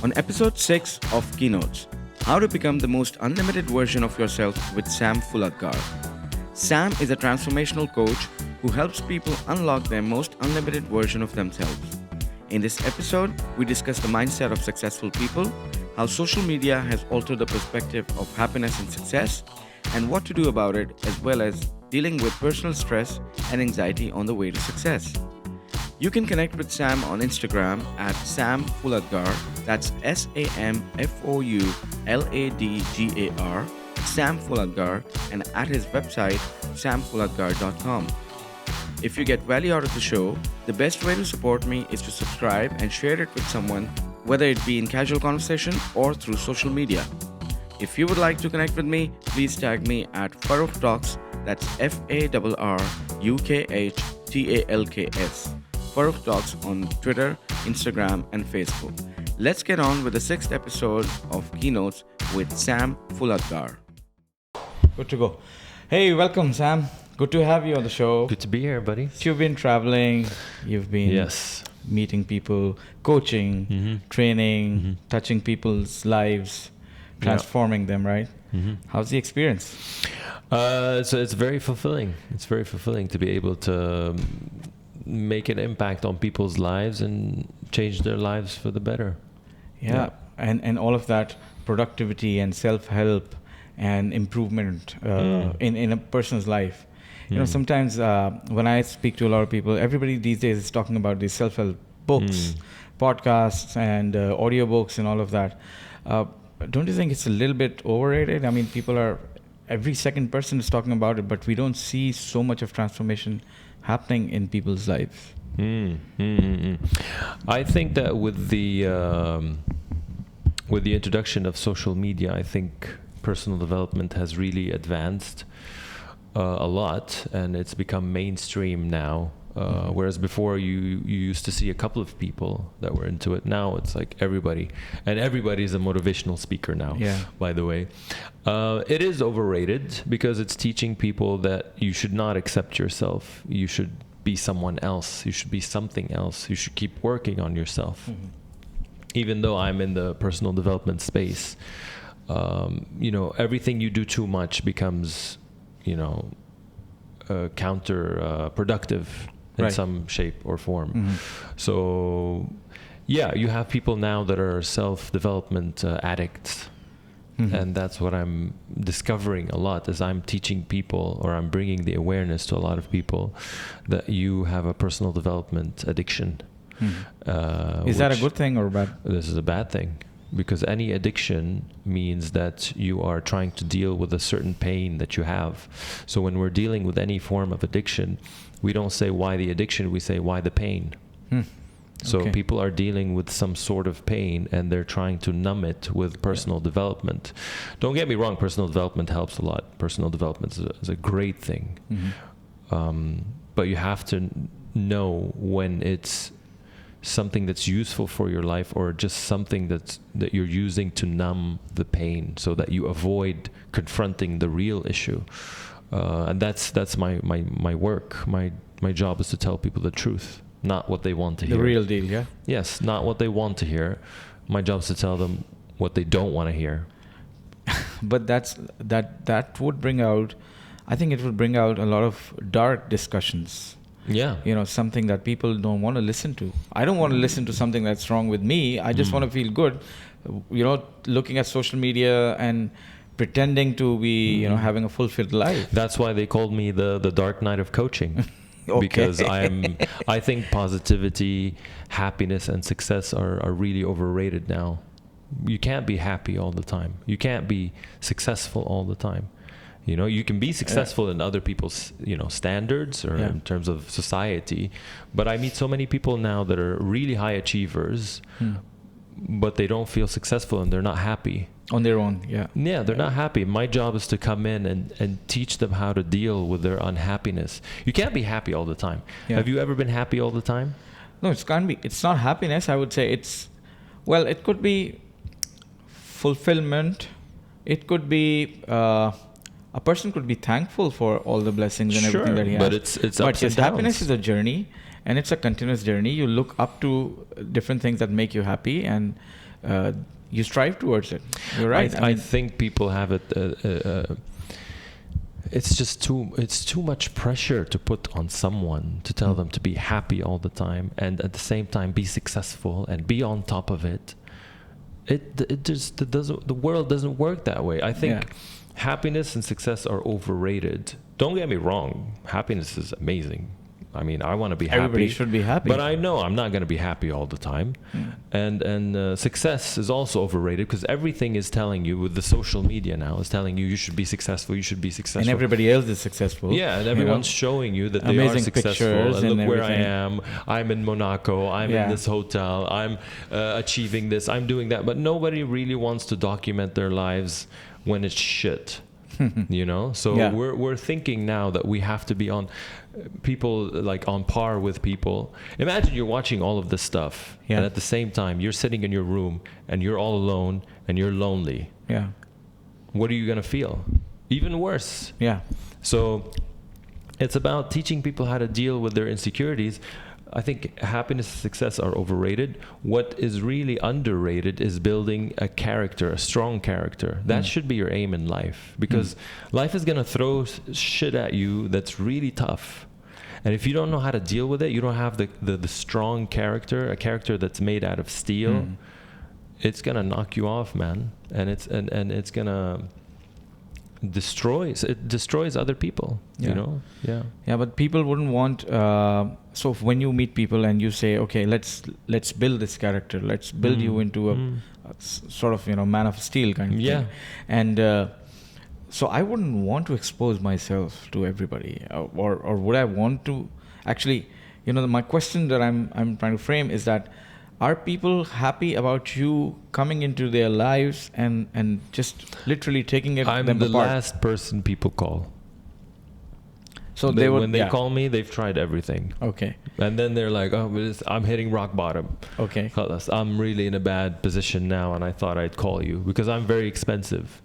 On episode 6 of Keynotes, how to become the most unlimited version of yourself with Sam Fouladgar. Sam is a transformational coach who helps people unlock their most unlimited version of themselves. In this episode, we discuss the mindset of successful people, how social media has altered the perspective of happiness and success, and what to do about it, as well as dealing with personal stress and anxiety on the way to success. You can connect with Sam on Instagram at Sam Fouladgar, that's SAMFOULADGAR, Sam Fouladgar, and at his website, samfouladgar.com. If you get value out of the show, the best way to support me is to subscribe and share it with someone, whether it be in casual conversation or through social media. If you would like to connect with me, please tag me at Farrukh Talks, that's FARRUKHTALKS. Farrukh Talks on Twitter, Instagram, and Facebook. Let's get on with the 6th episode of Keynotes with Sam Fouladgar. Good to go. Hey, welcome, Sam. Good to have you on the show. Good to be here, buddy. You've been traveling, you've been meeting people, coaching, training, touching people's lives, transforming them, right? How's the experience? So it's very fulfilling. It's very fulfilling to be able to make an impact on people's lives and change their lives for the better. Yeah. And all of that productivity and self-help and improvement in a person's life. You know, sometimes when I speak to a lot of people, everybody these days is talking about these self-help books, podcasts, and audiobooks and all of that. Don't you think it's a little bit overrated? I mean, every second person is talking about it, but we don't see so much of transformation happening in people's lives. I think that with the introduction of social media, I think personal development has really advanced a lot, and it's become mainstream now. Whereas before you used to see a couple of people that were into it. Now it's like everybody, and everybody's a motivational speaker now, by the way. It is overrated because it's teaching people that you should not accept yourself. You should be someone else. You should be something else. You should keep working on yourself. Even though I'm in the personal development space, everything you do too much becomes, counterproductive in some shape or form. So, you have people now that are self-development addicts. And that's what I'm discovering a lot as I'm teaching people, or I'm bringing the awareness to a lot of people that you have a personal development addiction. Is that a good thing or bad? This is a bad thing. Because any addiction means that you are trying to deal with a certain pain that you have. So when we're dealing with any form of addiction, we don't say why the addiction, we say why the pain. So people are dealing with some sort of pain and they're trying to numb it with personal development. Don't get me wrong, personal development helps a lot. Personal development is a great thing. But you have to know when it's something that's useful for your life, or just something that you're using to numb the pain, so that you avoid confronting the real issue. And that's my work. My job is to tell people the truth, not what they want to hear. The real deal, yeah? Yes, not what they want to hear. My job is to tell them what they don't want to hear. But that would bring out, I think it would bring out a lot of dark discussions. Something that people don't want to listen to. I don't want to listen to something that's wrong with me. I just want to feel good. Looking at social media and pretending to be, having a fulfilled life. That's why they called me the dark night of coaching. Because I think positivity, happiness, and success are really overrated now. You can't be happy all the time. You can't be successful all the time. You can be successful in other people's, standards or in terms of society. But I meet so many people now that are really high achievers, but they don't feel successful and they're not happy. On their own, they're not happy. My job is to come in and teach them how to deal with their unhappiness. You can't be happy all the time. Have you ever been happy all the time? No, it can't be. It's not happiness. I would say it could be fulfillment. It could be... a person could be thankful for all the blessings and everything that he has. But it's ups and downs. Happiness is a journey, and it's a continuous journey. You look up to different things that make you happy, and you strive towards it. You're right. I think people have it. It's just too much pressure to put on someone to tell them to be happy all the time and at the same time be successful and be on top of it. It just doesn't. The world doesn't work that way. I think happiness and success are overrated. Don't get me wrong. Happiness is amazing. I mean, I want to be happy. Everybody should be happy. But I know I'm not going to be happy all the time. And success is also overrated because everything is telling you, with the social media now, is telling you should be successful, you should be successful. And everybody else is successful. Yeah, and everyone's showing you that they are successful. And look where I am. I'm in Monaco. I'm in this hotel. I'm achieving this. I'm doing that. But nobody really wants to document their lives when it's shit. You know, so we're thinking now that we have to be on people, like on par with people. Imagine you're watching all of this stuff and at the same time you're sitting in your room and you're all alone and you're lonely. What are you going to feel? Even worse. So it's about teaching people how to deal with their insecurities. I think happiness and success are overrated. What is really underrated is building a character, a strong character. That should be your aim in life, because life is going to throw shit at you that's really tough. And if you don't know how to deal with it, you don't have the strong character, a character that's made out of steel, it's going to knock you off, man. And it's going to destroys other people, you know. But people wouldn't want so when you meet people and you say, okay, let's build this character, let's build you into a sort of, you know, man of steel kind of thing. And so I wouldn't want to expose myself to everybody, or would I want to actually, you know, my question that I'm trying to frame is that, are people happy about you coming into their lives and just literally taking them apart? I'm the last person people call. So when they call me, they've tried everything. Okay. And then they're like, oh, I'm hitting rock bottom. Okay. I'm really in a bad position now, and I thought I'd call you because I'm very expensive.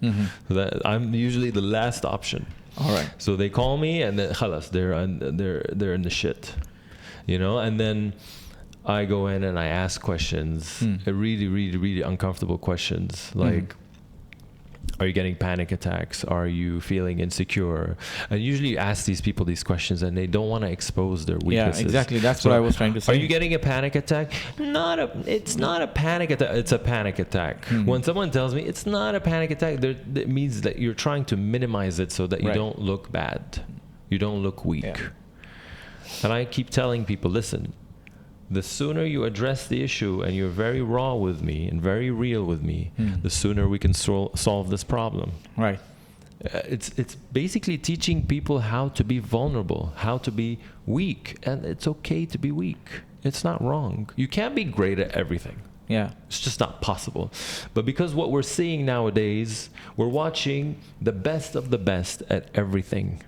So I'm usually the last option. All right. So they call me, and then they're in the shit, you know. And then I go in and I ask questions, really, really, really uncomfortable questions, like, are you getting panic attacks? Are you feeling insecure? And usually you ask these people these questions and they don't want to expose their weaknesses. Yeah, exactly. That's what I was trying to say. Are you getting a panic attack? It's not a panic attack. It's a panic attack. When someone tells me it's not a panic attack, that means that you're trying to minimize it so that you don't look bad. You don't look weak. Yeah. And I keep telling people, listen, the sooner you address the issue and you're very raw with me and very real with me, the sooner we can solve this problem. Right. It's basically teaching people how to be vulnerable, how to be weak. And it's okay to be weak. It's not wrong. You can't be great at everything. Yeah. It's just not possible. But because what we're seeing nowadays, we're watching the best of the best at everything.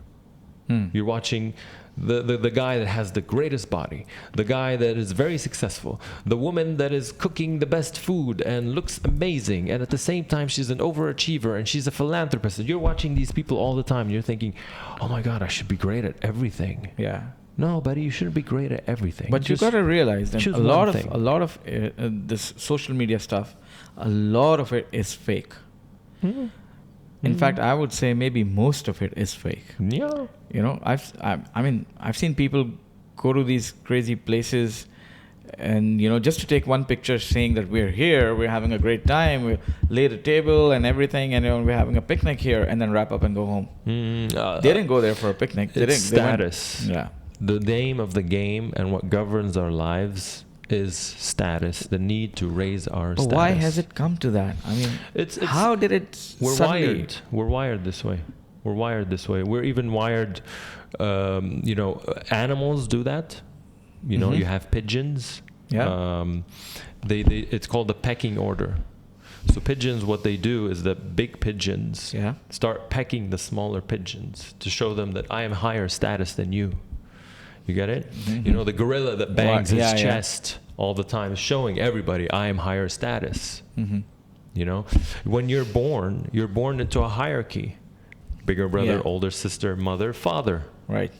You're watching the guy that has the greatest body, the guy that is very successful, the woman that is cooking the best food and looks amazing, and at the same time she's an overachiever and she's a philanthropist. And you're watching these people all the time and you're thinking, oh my God, I should be great at everything. Yeah. No, buddy, you shouldn't be great at everything. But you got to realize that a lot of this social media stuff, a lot of it is fake. In fact, I would say maybe most of it is fake. Yeah. You know, I've seen people go to these crazy places and, you know, just to take one picture saying that we're here, we're having a great time, we laid a table and everything, and, you know, we're having a picnic here, and then wrap up and go home. They didn't go there for a picnic. It's status. Yeah. The name of the game and what governs our lives is status, the need to raise our status. But why has it come to that? I mean, how did it suddenly... We're wired this way. We're even wired, you know, animals do that. You know, you have pigeons. Yeah. It's called the pecking order. So pigeons, what they do is that big pigeons start pecking the smaller pigeons to show them that I am higher status than you. You get it? You know, the gorilla that bangs his chest all the time is showing everybody I am higher status. You know, when you're born into a hierarchy. Bigger brother, older sister, mother, father. Right.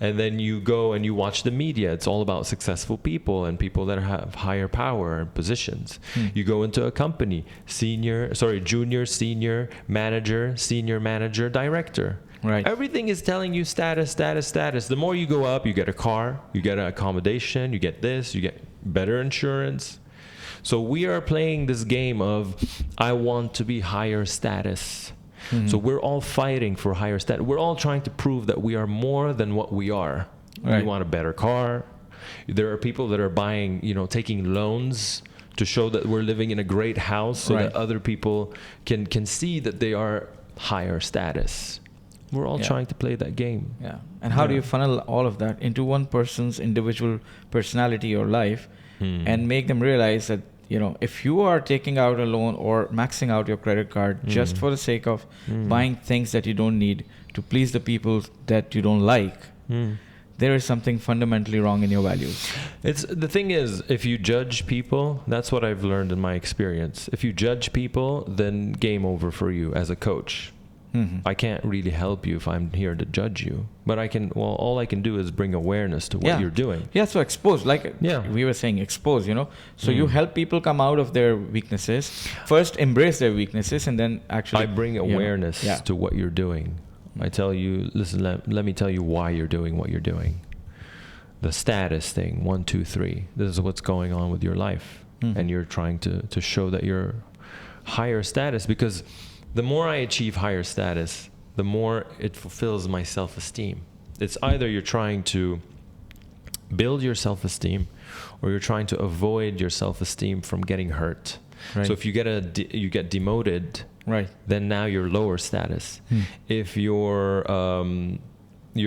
And then you go and you watch the media. It's all about successful people and people that have higher power and positions. You go into a company, junior, senior, manager, director. Right. Everything is telling you status. The more you go up, you get a car, you get an accommodation, you get this, you get better insurance. So we are playing this game of, I want to be higher status. So we're all fighting for higher status. We're all trying to prove that we are more than what we are. Right. We want a better car. There are people that are buying, taking loans to show that we're living in a great house so that other people can see that they are higher status. We're all trying to play that game. Yeah. And how do you funnel all of that into one person's individual personality or life and make them realize that, if you are taking out a loan or maxing out your credit card just for the sake of buying things that you don't need to please the people that you don't like, there is something fundamentally wrong in your values. The thing is, if you judge people, that's what I've learned in my experience. If you judge people, then game over for you as a coach. I can't really help you if I'm here to judge you, but all I can do is bring awareness to what you're doing. Yeah, so expose, we were saying, expose, So you help people come out of their weaknesses, first embrace their weaknesses, and then actually... I bring awareness to what you're doing. I tell you, listen, let me tell you why you're doing what you're doing. The status thing, 1, 2, 3, this is what's going on with your life. And you're trying to show that you're higher status, because the more I achieve higher status, the more it fulfills my self-esteem. It's either you're trying to build your self-esteem or you're trying to avoid your self-esteem from getting hurt. Right. So if you get demoted, then now you're lower status. If your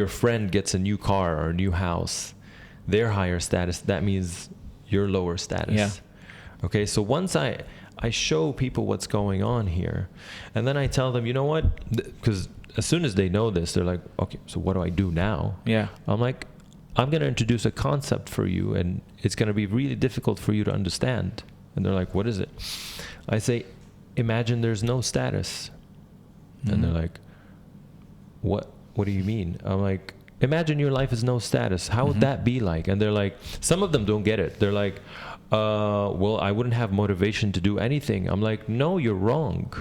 friend gets a new car or a new house, they're higher status, that means you're lower status. Yeah. Okay, so once I show people what's going on here, and then I tell them, you know what? Because as soon as they know this, they're like, okay, so what do I do now? Yeah. I'm like, I'm going to introduce a concept for you, and it's going to be really difficult for you to understand. And they're like, what is it? I say, imagine there's no status. And they're like, what do you mean? I'm like, imagine your life is no status. How would that be like? And they're like, some of them don't get it. They're like, well, I wouldn't have motivation to do anything. I'm like, no, you're wrong.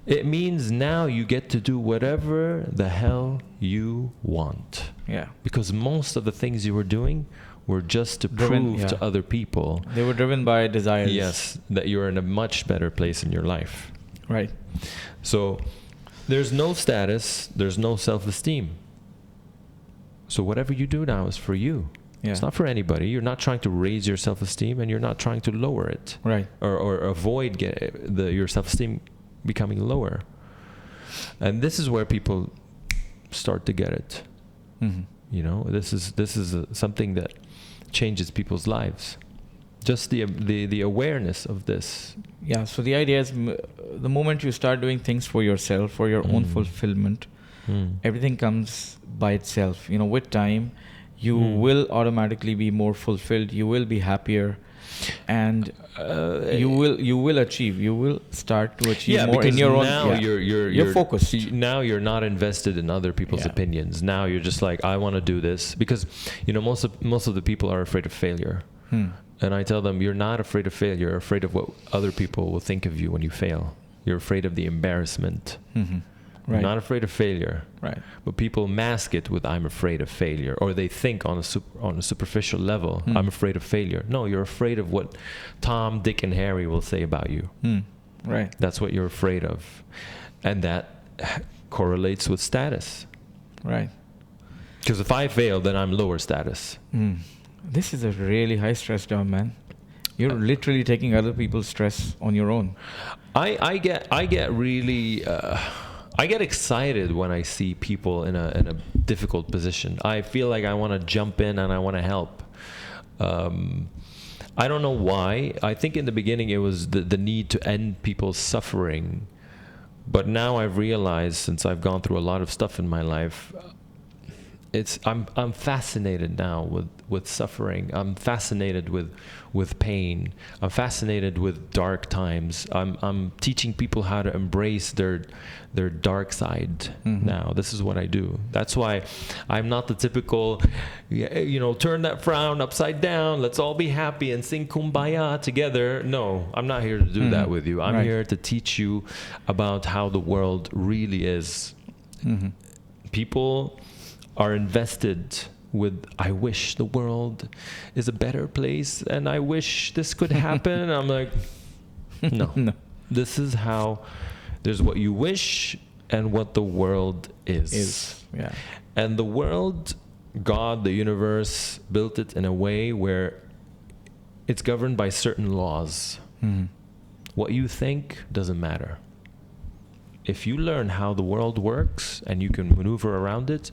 It means now you get to do whatever the hell you want. Yeah. Because most of the things you were doing were just to prove to other people. They were driven by desires. Yes, that you're in a much better place in your life. Right. So there's no status, there's no self-esteem. So whatever you do now is for you. Yeah. It's not for anybody. You're not trying to raise your self-esteem, and you're not trying to lower it. Right. Or avoid your self-esteem becoming lower. And this is where people start to get it. This is something that changes people's lives. Just the awareness of this. Yeah. So the idea is, the moment you start doing things for yourself, for your own fulfillment, everything comes by itself. With time, you will automatically be more fulfilled. You will be happier, and you will achieve. You will start to achieve more in your own. Now you're focused. Now you're not invested in other people's opinions. Now you're just like, I want to do this, because most of the people are afraid of failure. And I tell them, you're not afraid of failure. You're afraid of what other people will think of you when you fail. You're afraid of the embarrassment. Right. Not afraid of failure. Right. But people mask it with, I'm afraid of failure. Or they think on a superficial level, I'm afraid of failure. No, you're afraid of what Tom, Dick, and Harry will say about you. Right. That's what you're afraid of. And that correlates with status. Right. Because if I fail, then I'm lower status. This is a really high stress job, man. You're literally taking other people's stress on your own. I get really I get excited when I see people in a difficult position. I feel like I want to jump in and I want to help. I don't know why. I think in the beginning it was the need to end people's suffering. But now I've realized, since I've gone through a lot of stuff in my life, I'm fascinated now with suffering. I'm fascinated with pain. I'm fascinated with dark times. I'm teaching people how to embrace their dark side now. This is what I do. That's why I'm not the typical, turn that frown upside down. Let's all be happy and sing Kumbaya together. No, I'm not here to do that with you. I'm here to teach you about how the world really is. People are invested with, I wish the world is a better place and I wish this could happen. And I'm like, no. This is how, there's what you wish and what the world is. Yeah. And the world, God, the universe, built it in a way where it's governed by certain laws. What you think doesn't matter. If you learn how the world works and you can maneuver around it,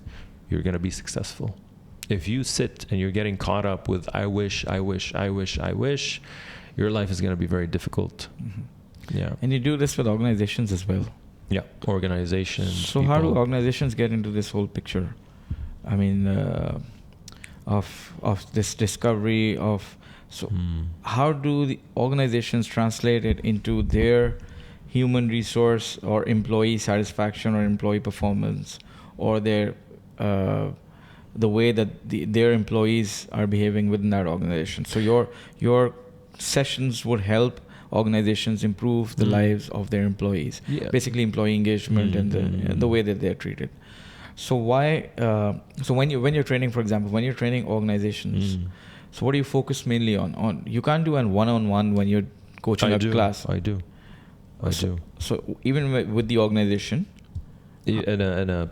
you're going to be successful. If you sit and you're getting caught up with I wish, your life is going to be very difficult. Yeah. And you do this with organizations as well. Yeah, organizations. So how do organizations get into this whole picture? I mean, of this discovery of, how do the organizations translate it into their human resource or employee satisfaction or employee performance, or their the way that their employees are behaving within that organization? So your sessions would help organizations improve the lives of their employees. Basically employee engagement and the way that they're treated. So why? So when you're training, for example, when you're training organizations, so what do you focus mainly on? You can't do an one-on-one when you're coaching a class. I do. So even with the organization, in a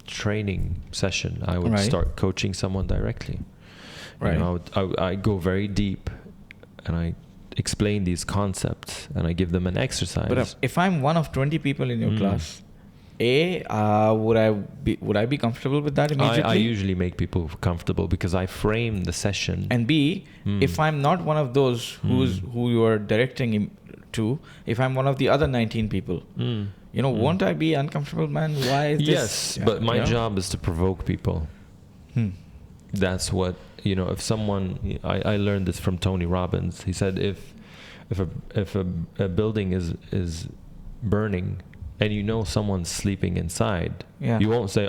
training session, I would start coaching someone directly. Right. I go very deep, and I explain these concepts, and I give them an exercise. But if I'm one of 20 people in your class, would I be comfortable with that immediately? I usually make people comfortable because I frame the session. And B, if I'm not one of those who you are directing to, if I'm one of the other 19 people, won't I be uncomfortable, man? Why is this? Yes, but my job is to provoke people. That's what, if someone, I learned this from Tony Robbins. He said if a building is burning and someone's sleeping inside, you won't say,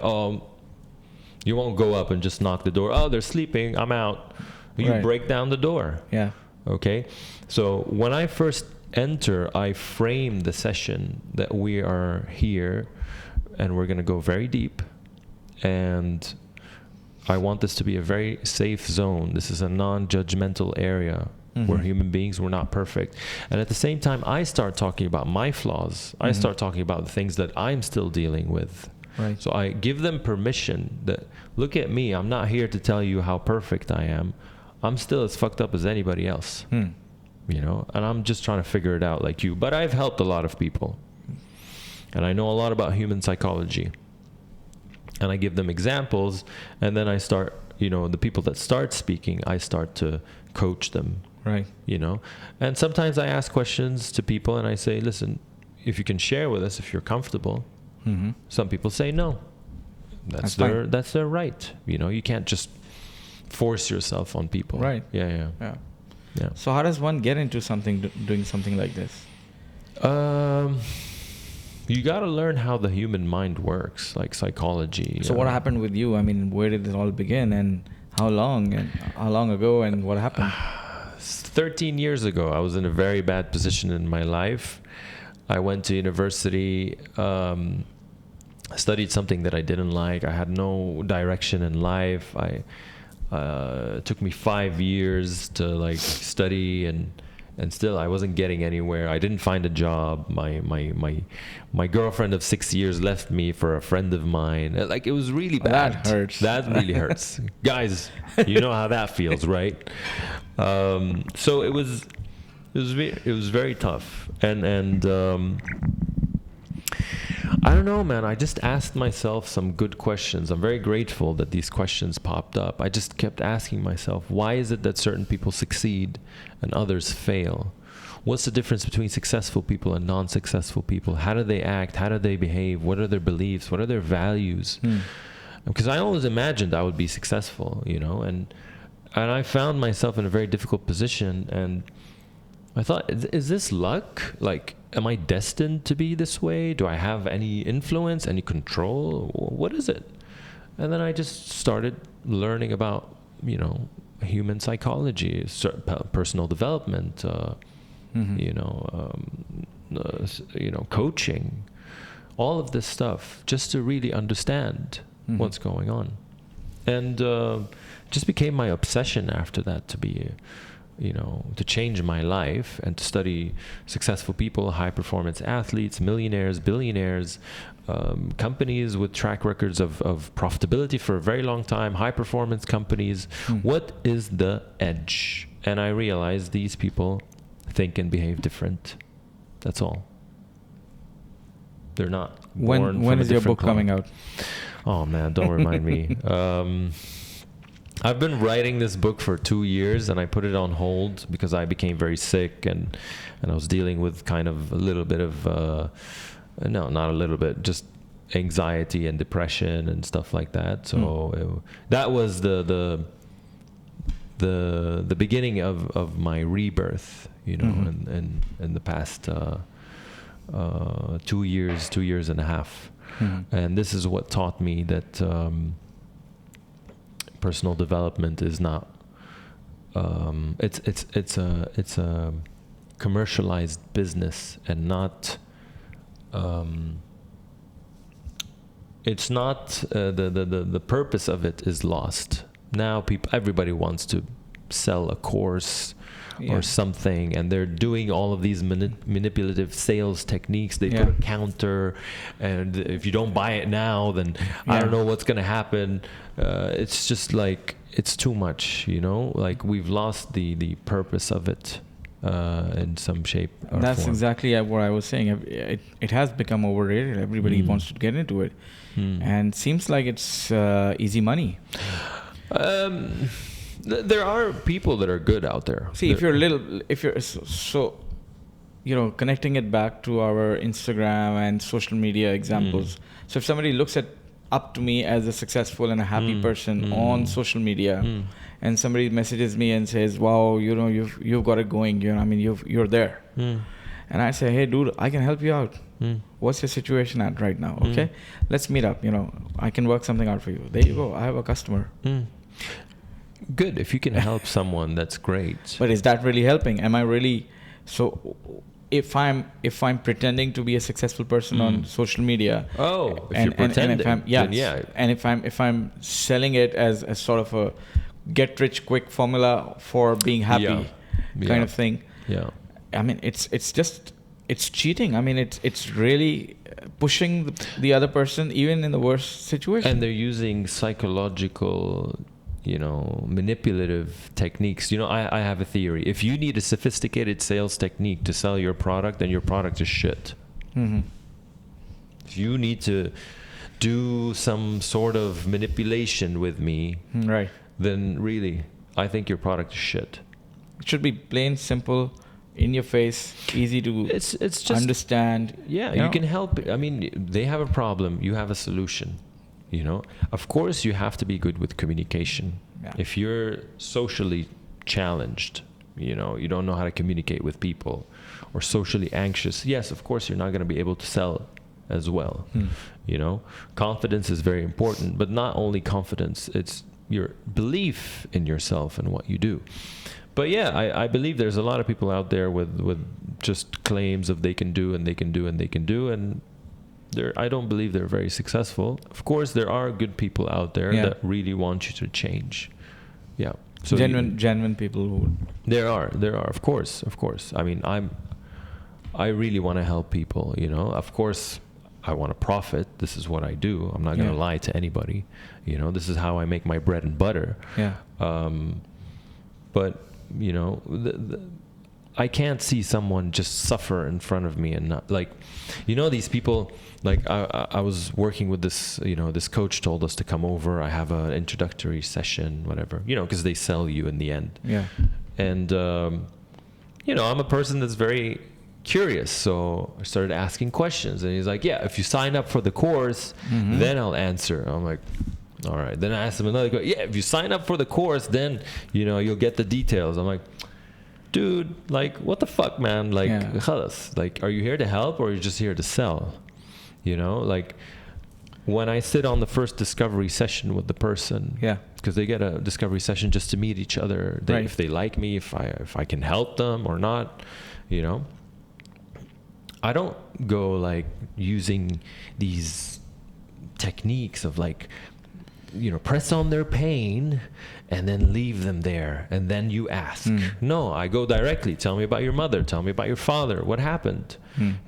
you won't go up and just knock the door. Oh, they're sleeping, I'm out. You break down the door. Yeah. Okay. So when I first enter, I frame the session that we are here and we're going to go very deep, and I want this to be a very safe zone. This is a non-judgmental area where human beings, we're not perfect. And at the same time, I start talking about my flaws. I start talking about the things that I'm still dealing with. Right. So I give them permission that, look at me, I'm not here to tell you how perfect I am. I'm still as fucked up as anybody else. And I'm just trying to figure it out like you. But I've helped a lot of people. And I know a lot about human psychology. And I give them examples. And then I start, the people that start speaking, I start to coach them. Right. And sometimes I ask questions to people and I say, listen, if you can share with us, if you're comfortable. Some people say no. That's their right. You can't just force yourself on people. Right. Yeah. So how does one get into doing something like this? You got to learn how the human mind works, like psychology. So what happened with you? I mean, where did it all begin, and how long ago, and what happened? 13 years ago, I was in a very bad position in my life. I went to university, studied something that I didn't like. I had no direction in life. It took me 5 years to study, and still I wasn't getting anywhere. I didn't find a job. My girlfriend of 6 years left me for a friend of mine. It was really bad. That hurts. That really hurts. Guys, you know how that feels, right? So it was very tough. And I don't know, man. I just asked myself some good questions. I'm very grateful that these questions popped up. I just kept asking myself, why is it that certain people succeed and others fail? What's the difference between successful people and non-successful people? How do they act? How do they behave? What are their beliefs? What are their values? because I always imagined I would be successful, and I found myself in a very difficult position, and I thought, is this luck? Like, am I destined to be this way? Do I have any influence, any control? What is it? And then I just started learning about, human psychology, personal development, coaching, all of this stuff, just to really understand what's going on. And just became my obsession after that to be, to change my life and to study successful people, high performance athletes, millionaires, billionaires, companies with track records of profitability for a very long time, high performance companies. What is the edge? And I realized these people think and behave different. That's all. They're not born When from is a your different book coming cloth. out? Oh man, don't remind me. I've been writing this book for 2 years, and I put it on hold because I became very sick, and I was dealing with kind of a little bit of no, not a little bit, just anxiety and depression and stuff like that. So that was the beginning of my rebirth, in the past 2 years and a half. And this is what taught me that personal development is not it's a commercialized business, and not it's not the purpose of it is lost. Now everybody wants to sell a course or something, and they're doing all of these manipulative sales techniques. They put a counter, and if you don't buy it now, then I don't know what's going to happen. It's just like, it's too much, like we've lost the purpose of it in some shape or That's form. exactly what I was saying. It has become overrated. Everybody wants to get into it, and seems like it's easy money. There are people that are good out there. See, if you're so connecting it back to our Instagram and social media examples. So if somebody looks up to me as a successful and a happy person on social media, and somebody messages me and says, "Wow, you've got it going. You're there," and I say, "Hey, dude, I can help you out. What's your situation at right now? Okay, let's meet up. I can work something out for you. There you go. I have a customer." Good. If you can help someone, that's great. But is that really helping? Am I really? So if I'm pretending to be a successful person on social media, if you're pretending, and if I'm selling it as a sort of a get rich quick formula for being happy kind of thing. Yeah. I mean, it's cheating. I mean, it's really pushing the other person even in the worst situation. And they're using psychological, manipulative techniques. I have a theory. If you need a sophisticated sales technique to sell your product, then your product is shit. If you need to do some sort of manipulation with me, right, then really, I think your product is shit. It should be plain, simple, in your face, easy to it's just understand. You can help. I mean, they have a problem, you have a solution. Of course you have to be good with communication. If you're socially challenged, you don't know how to communicate with people, or socially anxious, yes, of course you're not going to be able to sell as well. Confidence is very important, but not only confidence, it's your belief in yourself and what you do. But I believe there's a lot of people out there with just claims of they can do, and I don't believe they're very successful. Of course, there are good people out there that really want you to change. Yeah. So genuine people who... There are, of course. I mean, I really want to help people, Of course, I want to profit. This is what I do. I'm not going to lie to anybody. This is how I make my bread and butter. Yeah. But, I can't see someone just suffer in front of me and not, like, these people, like I was working with this, this coach told us to come over. I have an introductory session, whatever, because they sell you in the end. Yeah. And, I'm a person that's very curious. So I started asking questions, and he's like, if you sign up for the course, then I'll answer. I'm like, All right. Then I asked him another question. Yeah, if you sign up for the course, then, you'll get the details. I'm like, dude, like, what the fuck, man? Like, khalas. Like, are you here to help or are you just here to sell? Like, when I sit on the first discovery session with the person, because they get a discovery session just to meet each other, if they like me, if I can help them or not, I don't go like using these techniques of like, press on their pain and then leave them there and then you ask. No, I go directly. Tell me about your mother. Tell me about your father. What happened?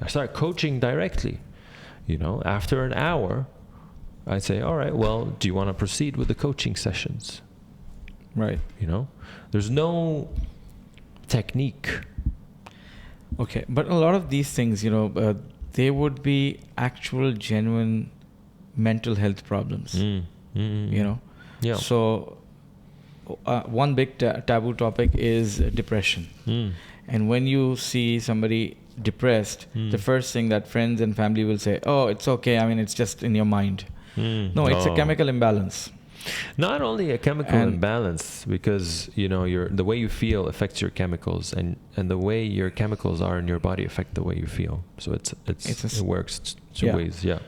I start coaching directly. After an hour, I say, all right, well, do you want to proceed with the coaching sessions? Right. There's no technique. Okay, but a lot of these things, they would be actual, genuine mental health problems. Yeah. So one big taboo topic is depression. And when you see somebody depressed, the first thing that friends and family will say, oh, it's okay, I mean, it's just in your mind. No, it's a chemical imbalance. Not only a chemical imbalance, because the way you feel affects your chemicals, and the way your chemicals are in your body affect the way you feel. So it works two ways. Yeah.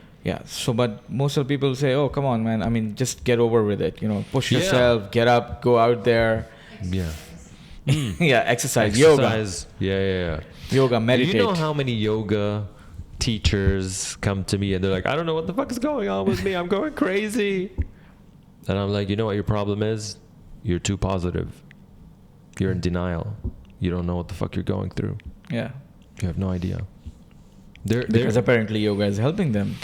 So, but most of the people say, "Oh, come on, man. I mean, just get over with it. Push yourself, get up, go out there." Yeah. Exercise, yoga. Yeah. Yoga, meditate. Do you know how many yoga teachers come to me and they're like, I don't know what the fuck is going on with me. I'm going crazy. And I'm like, you know what your problem is? You're too positive. You're in denial. You don't know what the fuck you're going through. Yeah. You have no idea. Because apparently yoga is helping them.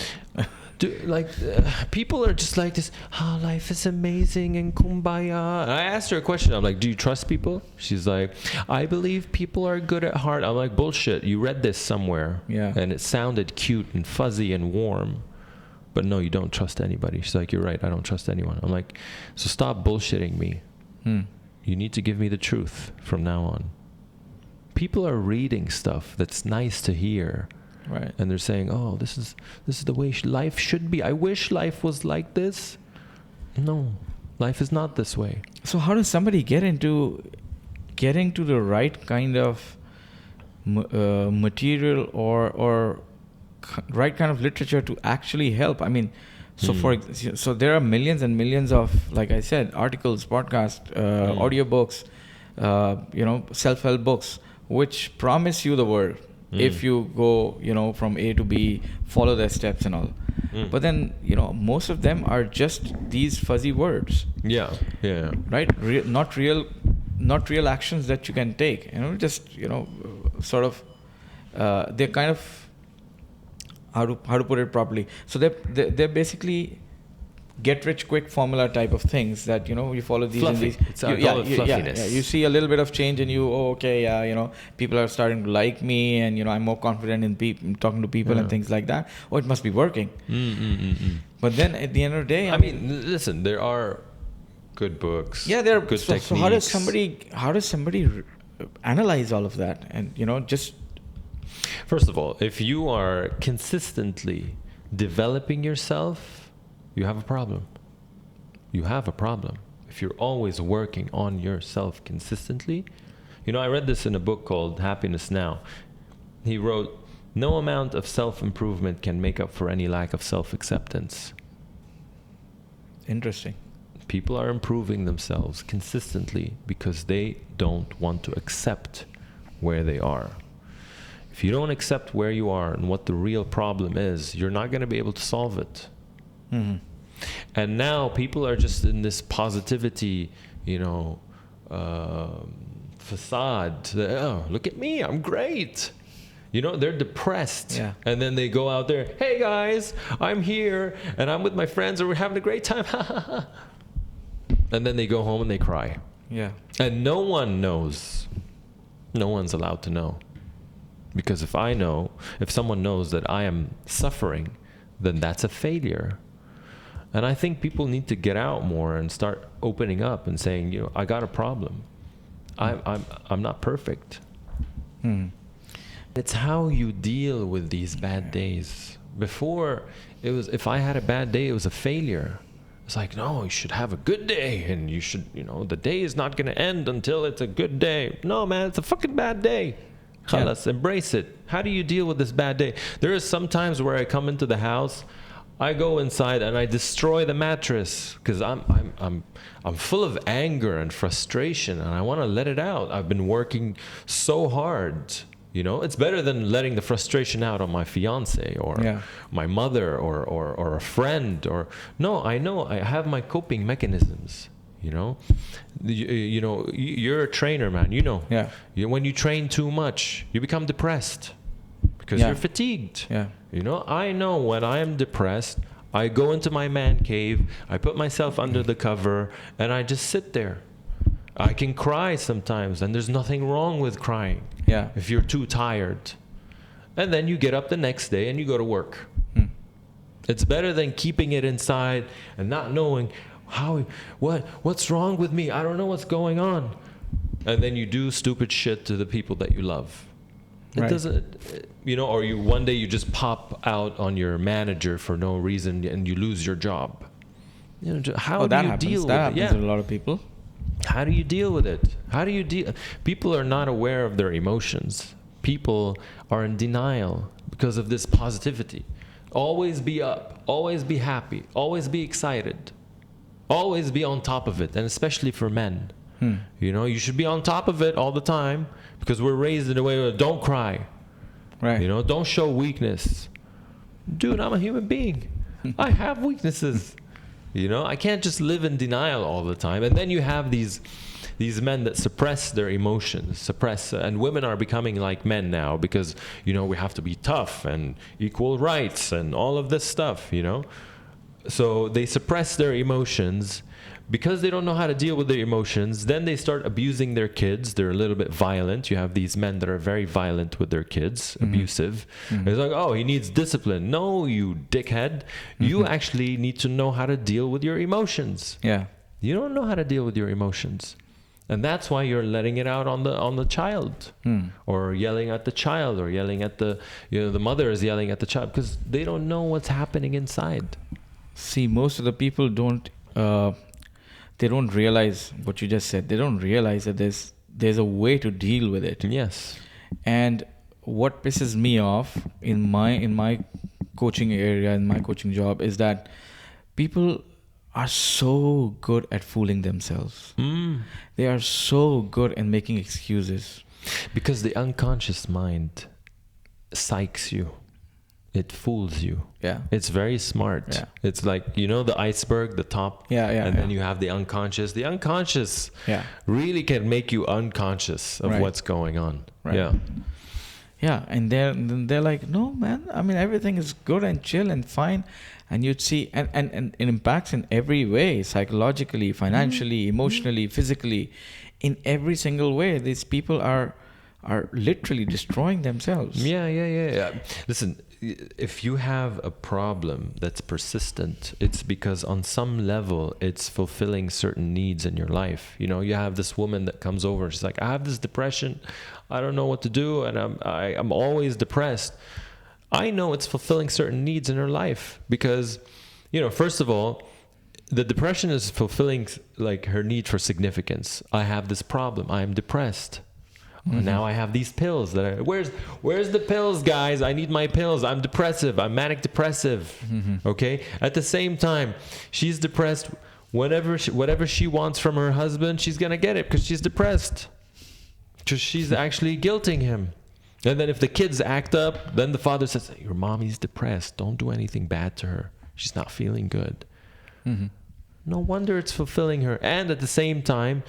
People are just like this, life is amazing and kumbaya. And I asked her a question. I'm like, do you trust people? She's like, I believe people are good at heart. I'm like, bullshit. You read this somewhere. Yeah. And it sounded cute and fuzzy and warm. But no, you don't trust anybody. She's like, you're right. I don't trust anyone. I'm like, so stop bullshitting me. You need to give me the truth from now on. People are reading stuff that's nice to hear. Right. And they're saying, oh, this is the way life should be. I wish life was like this. No, life is not this way. So how does somebody getting to the right kind of material or right kind of literature to actually help? I mean, so there are millions and millions of, like I said, articles, podcasts, audiobooks, self-help books, which promise you the world. If you go, from A to B, follow their steps and all. But then, most of them are just these fuzzy words. Yeah. Right? Not real actions that you can take. Just, sort of, they're kind of, how to put it properly. So they're basically get rich quick formula type of things that you follow these Fluffy. and these. I call it fluffiness. Yeah, you see a little bit of change and people are starting to like me and I'm more confident in talking to people and things like that. Oh, it must be working. But then at the end of the day, I mean, listen, there are good books. Yeah, there are good techniques. So how does somebody analyze all of that and just. First of all, if you are consistently developing yourself, you have a problem. You have a problem. If you're always working on yourself consistently. I read this in a book called Happiness Now. He wrote, no amount of self-improvement can make up for any lack of self-acceptance. Interesting. People are improving themselves consistently because they don't want to accept where they are. If you don't accept where you are and what the real problem is, you're not going to be able to solve it. And now people are just in this positivity, facade. Oh, look at me, I'm great. They're depressed. Yeah. And then they go out there, hey guys, I'm here and I'm with my friends and we're having a great time. And then they go home and they cry. Yeah. And no one knows. No one's allowed to know. Because if someone knows that I am suffering, then that's a failure. And I think people need to get out more and start opening up and saying, I got a problem. I'm not perfect. It's how you deal with these bad days. Before, it was if I had a bad day, it was a failure. It's like, no, you should have a good day, and you should, the day is not going to end until it's a good day. No, man, it's a fucking bad day. Khalas, embrace it. How do you deal with this bad day? There is some times where I come into the house, I go inside and I destroy the mattress because I'm full of anger and frustration, and I want to let it out. I've been working so hard. It's better than letting the frustration out on my fiance or my mother or a friend no, I know I have my coping mechanisms. You're a trainer, man. When you train too much, you become depressed because you're fatigued. I know when I am depressed, I go into my man cave, I put myself under the cover, and I just sit there. I can cry sometimes, and there's nothing wrong with crying. If you're too tired. And then you get up the next day and you go to work. It's better than keeping it inside and not knowing what's wrong with me. I don't know what's going on. And then you do stupid shit to the people that you love. It doesn't, or one day you just pop out on your manager for no reason and you lose your job. How do you deal with it? That happens to a lot of people. How do you deal with it? People are not aware of their emotions. People are in denial because of this positivity. Always be up, always be happy, always be excited, always be on top of it, and especially for men. You should be on top of it all the time because we're raised in a way where don't cry. Don't show weakness. Dude, I'm a human being. I have weaknesses. I can't just live in denial all the time. And then you have these men that suppress their emotions, and women are becoming like men now because, we have to be tough and equal rights and all of this stuff, So they suppress their emotions because they don't know how to deal with their emotions. Then they start abusing their kids. They're a little bit violent. You have these men that are very violent with their kids, abusive. It's like, oh, he needs discipline. No, you dickhead. You actually need to know how to deal with your emotions. You don't know how to deal with your emotions. And that's why you're letting it out on the child, or yelling at the child, or yelling at the mother is yelling at the child because they don't know what's happening inside. See, most of the people don't realize what you just said. They don't realize that there's a way to deal with it. Yes. And what pisses me off in my coaching area, in my coaching job, is that people are so good at fooling themselves. They are so good at making excuses. Because the unconscious mind psychs you. It fools you. It's very smart. It's like, the iceberg, the top. And then you have the unconscious. The unconscious really can make you unconscious of what's going on. And they're like, no, man, I mean, everything is good and chill and fine. And you'd see, and it impacts in every way, psychologically, financially, emotionally, physically, in every single way. These people are literally destroying themselves. Listen, if you have a problem that's persistent, it's because on some level it's fulfilling certain needs in your life. You have this woman that comes over and she's like, I have this depression, I don't know what to do, and I'm always depressed. I know it's fulfilling certain needs in her life because, first of all, the depression is fulfilling like her need for significance. I have this problem, I am depressed. Now I have these pills that where's the pills, guys? I need my pills. I'm depressive. I'm manic depressive. Okay. At the same time, she's depressed. Whatever she wants from her husband, she's gonna get it because she's depressed. Because she's actually guilting him. And then if the kids act up, then the father says, your mommy's depressed. Don't do anything bad to her. She's not feeling good. No wonder it's fulfilling her. And at the same time,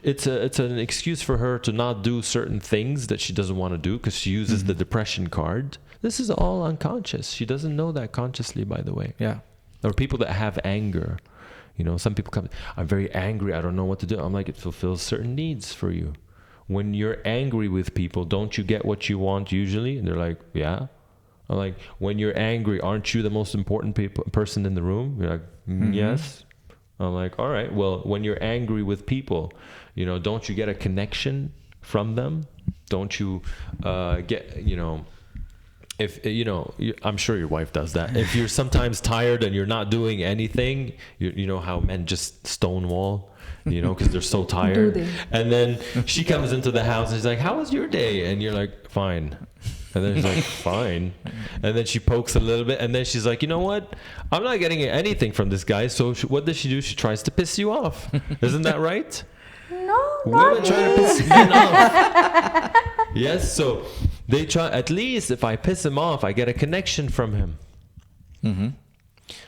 it's an excuse for her to not do certain things that she doesn't want to do because she uses the depression card. This is all unconscious. She doesn't know that consciously, by the way. Or people that have anger. Some people come, I'm very angry. I don't know what to do. I'm like, it fulfills certain needs for you. When you're angry with people, don't you get what you want usually? And they're like, yeah. I'm like, when you're angry, aren't you the most important person in the room? You're like, yes. I'm like, all right, well, when you're angry with people, don't you get a connection from them? Don't you get, if I'm sure your wife does that. If you're sometimes tired and you're not doing anything, you know how men just stonewall, because they're so tired. Do they? And then she comes into the house and she's like, "How was your day?" And you're like, "Fine." And then she's like, "Fine." And then she pokes a little bit, and then she's like, "You know what? I'm not getting anything from this guy." So what does she do? She tries to piss you off. Isn't that right? No, Women try to piss men off. Yes, so they try. At least if I piss him off, I get a connection from him. Mm-hmm.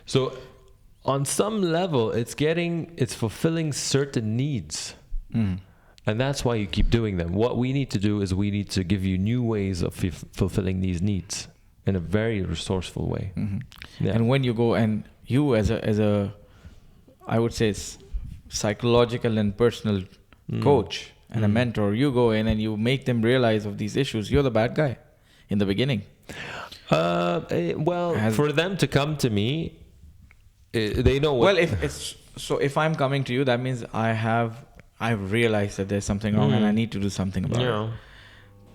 So on some level, it's fulfilling certain needs. And that's why you keep doing them. What we need to do is we need to give you new ways of fulfilling these needs in a very resourceful way. Mm-hmm. Yeah. And when you go and you as a I would say psychological and personal coach and a mentor, you go in and you make them realize of these issues. You're the bad guy in the beginning. For them to come to me, they know what... Well, if I'm coming to you, that means I've realized that there's something wrong and I need to do something about it.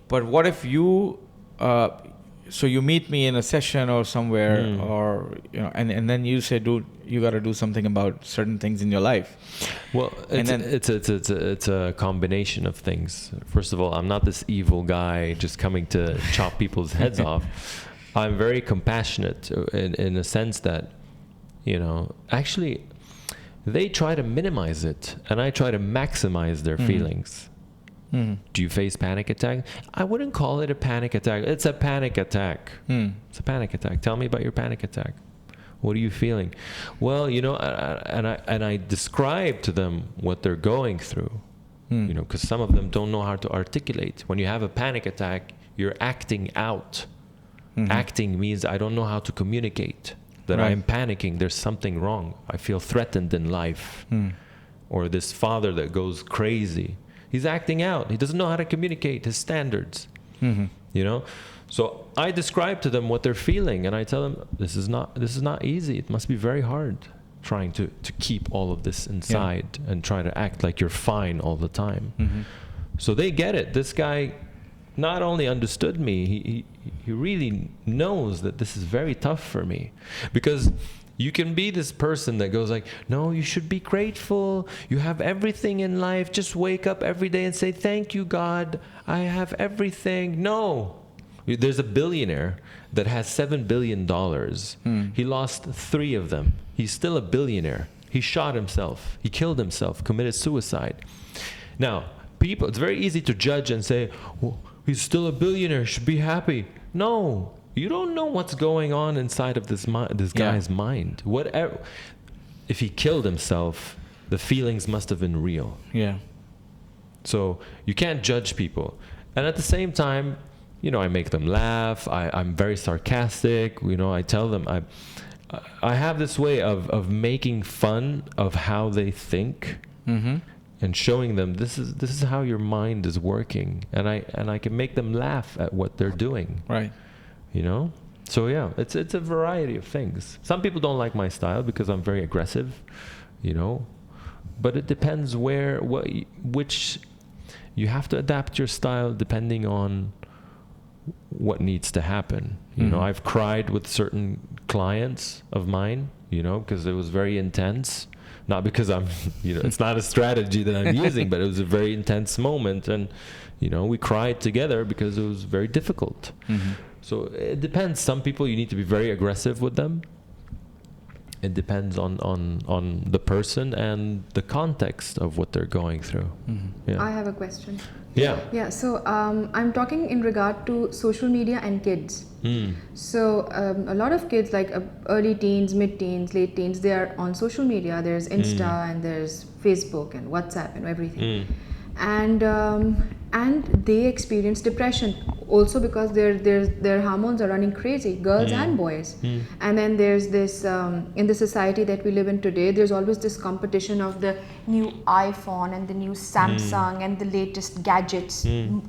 But what if you, so you meet me in a session or somewhere, or and then you say, "Dude, you got to do something about certain things in your life." Well, it's a combination of things. First of all, I'm not this evil guy just coming to chop people's heads off. I'm very compassionate in a sense that, actually, they try to minimize it, and I try to maximize their feelings. Do you face panic attack? I wouldn't call it a panic attack. It's a panic attack. It's a panic attack. Tell me about your panic attack. What are you feeling? Well, and I describe to them what they're going through. Because some of them don't know how to articulate. When you have a panic attack, you're acting out. Acting means I don't know how to communicate. That I'm panicking, there's something wrong. I feel threatened in life. Or this father that goes crazy. He's acting out. He doesn't know how to communicate his standards. So I describe to them what they're feeling, and I tell them this is not easy. It must be very hard trying to keep all of this inside and try to act like you're fine all the time. So they get it. This guy not only understood me, he really knows that this is very tough for me. Because you can be this person that goes like, "No, you should be grateful. You have everything in life. Just wake up every day and say, 'Thank you, God. I have everything.'" No. There's a billionaire that has $7 billion. He lost 3 of them. He's still a billionaire. He shot himself. He killed himself, committed suicide. Now, it's very easy to judge and say, "Well, he's still a billionaire, should be happy." No. You don't know what's going on inside of this guy's mind. Whatever, if he killed himself, the feelings must have been real. Yeah. So you can't judge people. And at the same time, I make them laugh. I'm very sarcastic. I tell them I have this way of making fun of how they think and showing them this is how your mind is working, and I can make them laugh at what they're doing. Right. So yeah, it's a variety of things. Some people don't like my style because I'm very aggressive, but it depends which you have to adapt your style depending on what needs to happen. I've cried with certain clients of mine, because it was very intense. Not because I'm, it's not a strategy that I'm using, but it was a very intense moment, and we cried together because it was very difficult. So it depends. Some people you need to be very aggressive with them. It depends on the person and the context of what they're going through. Yeah. I have a question. Yeah. Yeah. So I'm talking in regard to social media and kids. So a lot of kids, like early teens, mid-teens, late teens, they are on social media. There's Insta and there's Facebook and WhatsApp and everything. And they experience depression also because their hormones are running crazy, girls and boys. And then there's this in the society that we live in today, there's always this competition of the new iPhone and the new Samsung and the latest gadgets.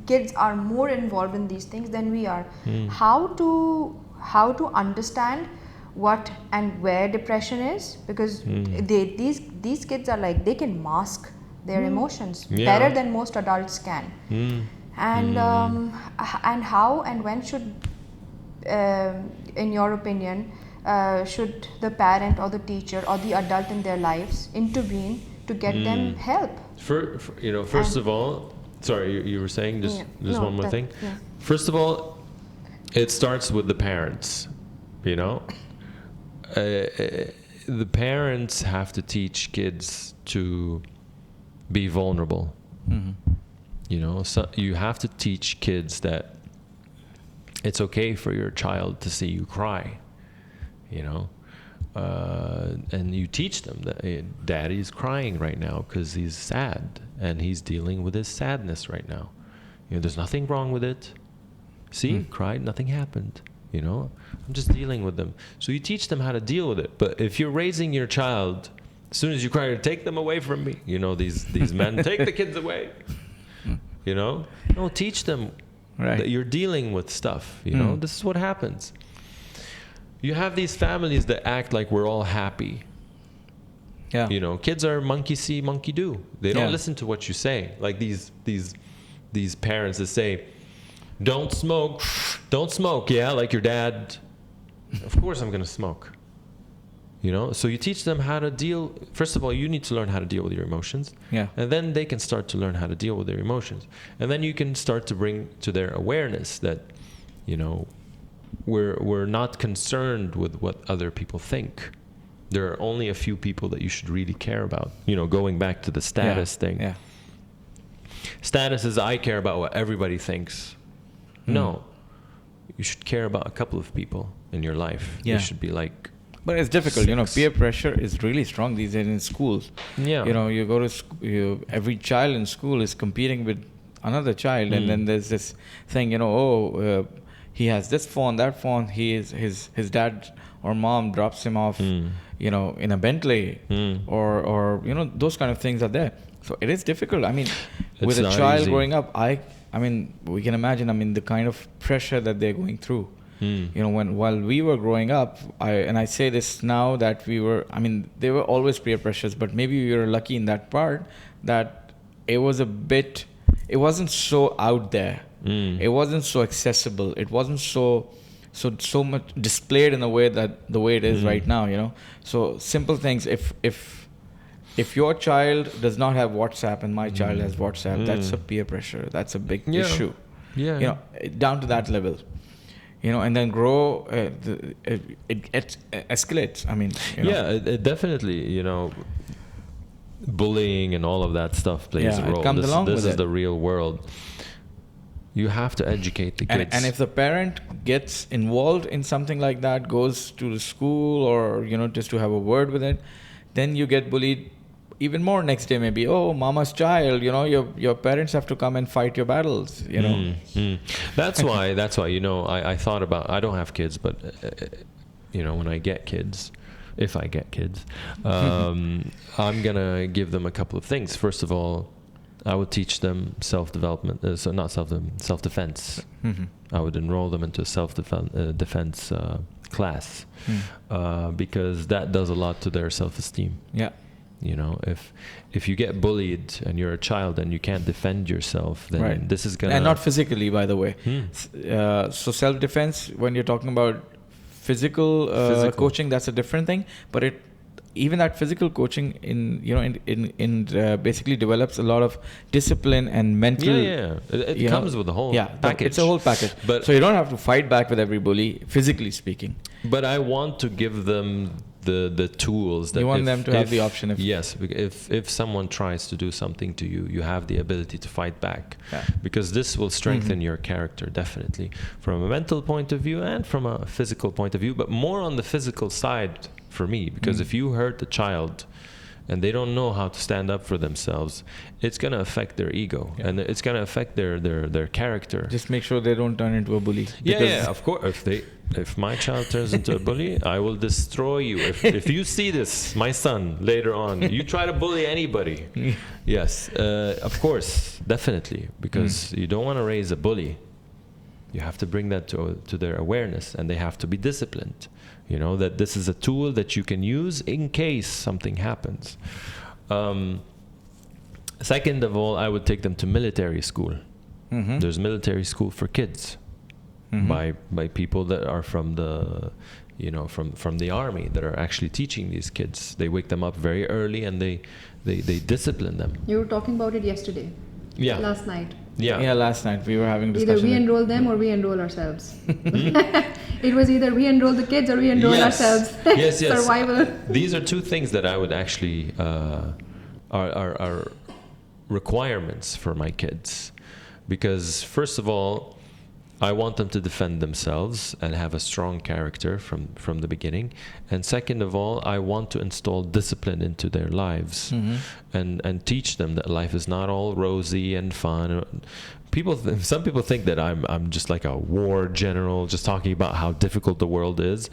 Kids are more involved in these things than we are. How to understand what and where depression is, because these kids are like, they can mask their emotions better than most adults can. And how and when should in your opinion, should the parent or the teacher or the adult in their lives intervene to get them help? First of all, sorry, you were saying just one more thing. Yeah. First of all, it starts with the parents. The parents have to teach kids to be vulnerable. So you have to teach kids that it's okay for your child to see you cry. And you teach them that daddy's crying right now because he's sad and he's dealing with his sadness right now. There's nothing wrong with it. See, cried, nothing happened. I'm just dealing with them. So you teach them how to deal with it. But if you're raising your child, as soon as you cry, take them away from me. These men, take the kids away. No, teach them that you're dealing with stuff. This is what happens. You have these families that act like we're all happy. Yeah. Kids are monkey see, monkey do. They don't listen to what you say. Like these parents that say, don't smoke. Yeah, like your dad. Of course I'm going to smoke. So you teach them how to deal. First of all, you need to learn how to deal with your emotions. Yeah. And then they can start to learn how to deal with their emotions. And then you can start to bring to their awareness that, we're not concerned with what other people think. There are only a few people that you should really care about. Going back to the status thing. Yeah. Status is I care about what everybody thinks. No. You should care about a couple of people in your life. Yeah. You should be like... But it's difficult, peer pressure is really strong these days in schools. Yeah. You go to every child in school is competing with another child, and then there's this thing, he has this phone, that phone, his dad or mom drops him off, in a Bentley, or those kind of things are there. So it is difficult. I mean, with a child growing up, we can imagine, the kind of pressure that they're going through. While we were growing up, I say this now that there were always peer pressures, but maybe we were lucky in that part that it wasn't so out there. It wasn't so accessible. It wasn't so much displayed in the way it is right now. So simple things. If your child does not have WhatsApp and my child has WhatsApp, that's a peer pressure. That's a big issue. Yeah. Down to that level. And then grow, it escalates. It definitely, bullying and all of that stuff plays a role. This is the real world. You have to educate the kids. And if the parent gets involved in something like that, goes to the school or, just to have a word with it, then you get bullied even more next day maybe. Oh, mama's child, your parents have to come and fight your battles, That's why, I thought about, I don't have kids, but, when I get kids, if I get kids, I'm going to give them a couple of things. First of all, I would teach them self-defense. I would enroll them into a self-defense class because that does a lot to their self-esteem. Yeah. If you get bullied and you're a child and you can't defend yourself, then this is gonna... And not physically, by the way. So self-defense, when you're talking about physical coaching, that's a different thing. But even that physical coaching basically develops a lot of discipline and mental... It comes with the whole package. It's a whole package. But so you don't have to fight back with every bully, physically speaking. But I want to give them the tools that you want them to have the option. If someone tries to do something to you, you have the ability to fight back, because this will strengthen your character, definitely, from a mental point of view and from a physical point of view, but more on the physical side for me, because if you hurt the child and they don't know how to stand up for themselves, it's going to affect their ego and it's going to affect their character. Just make sure they don't turn into a bully. Of course. If my child turns into a bully, I will destroy you. If you see this, my son, later on, you try to bully anybody. Yes, of course, definitely, because you don't want to raise a bully. You have to bring that to their awareness, and they have to be disciplined. That this is a tool that you can use in case something happens. Second of all, I would take them to military school. There's military school for kids. by people that are from the from the army that are actually teaching these kids. They wake them up very early and they discipline them. You were talking about it yesterday. Yeah. Last night. Yeah. Last night we were having discussion. Either we enroll them or we enroll ourselves. It was either we enroll the kids or we enroll ourselves. Yes. Survival. These are two things that I would actually are requirements for my kids, because first of all, I want them to defend themselves and have a strong character from the beginning. And second of all, I want to install discipline into their lives and teach them that life is not all rosy and fun. Some people think that I'm just like a war general, just talking about how difficult the world is.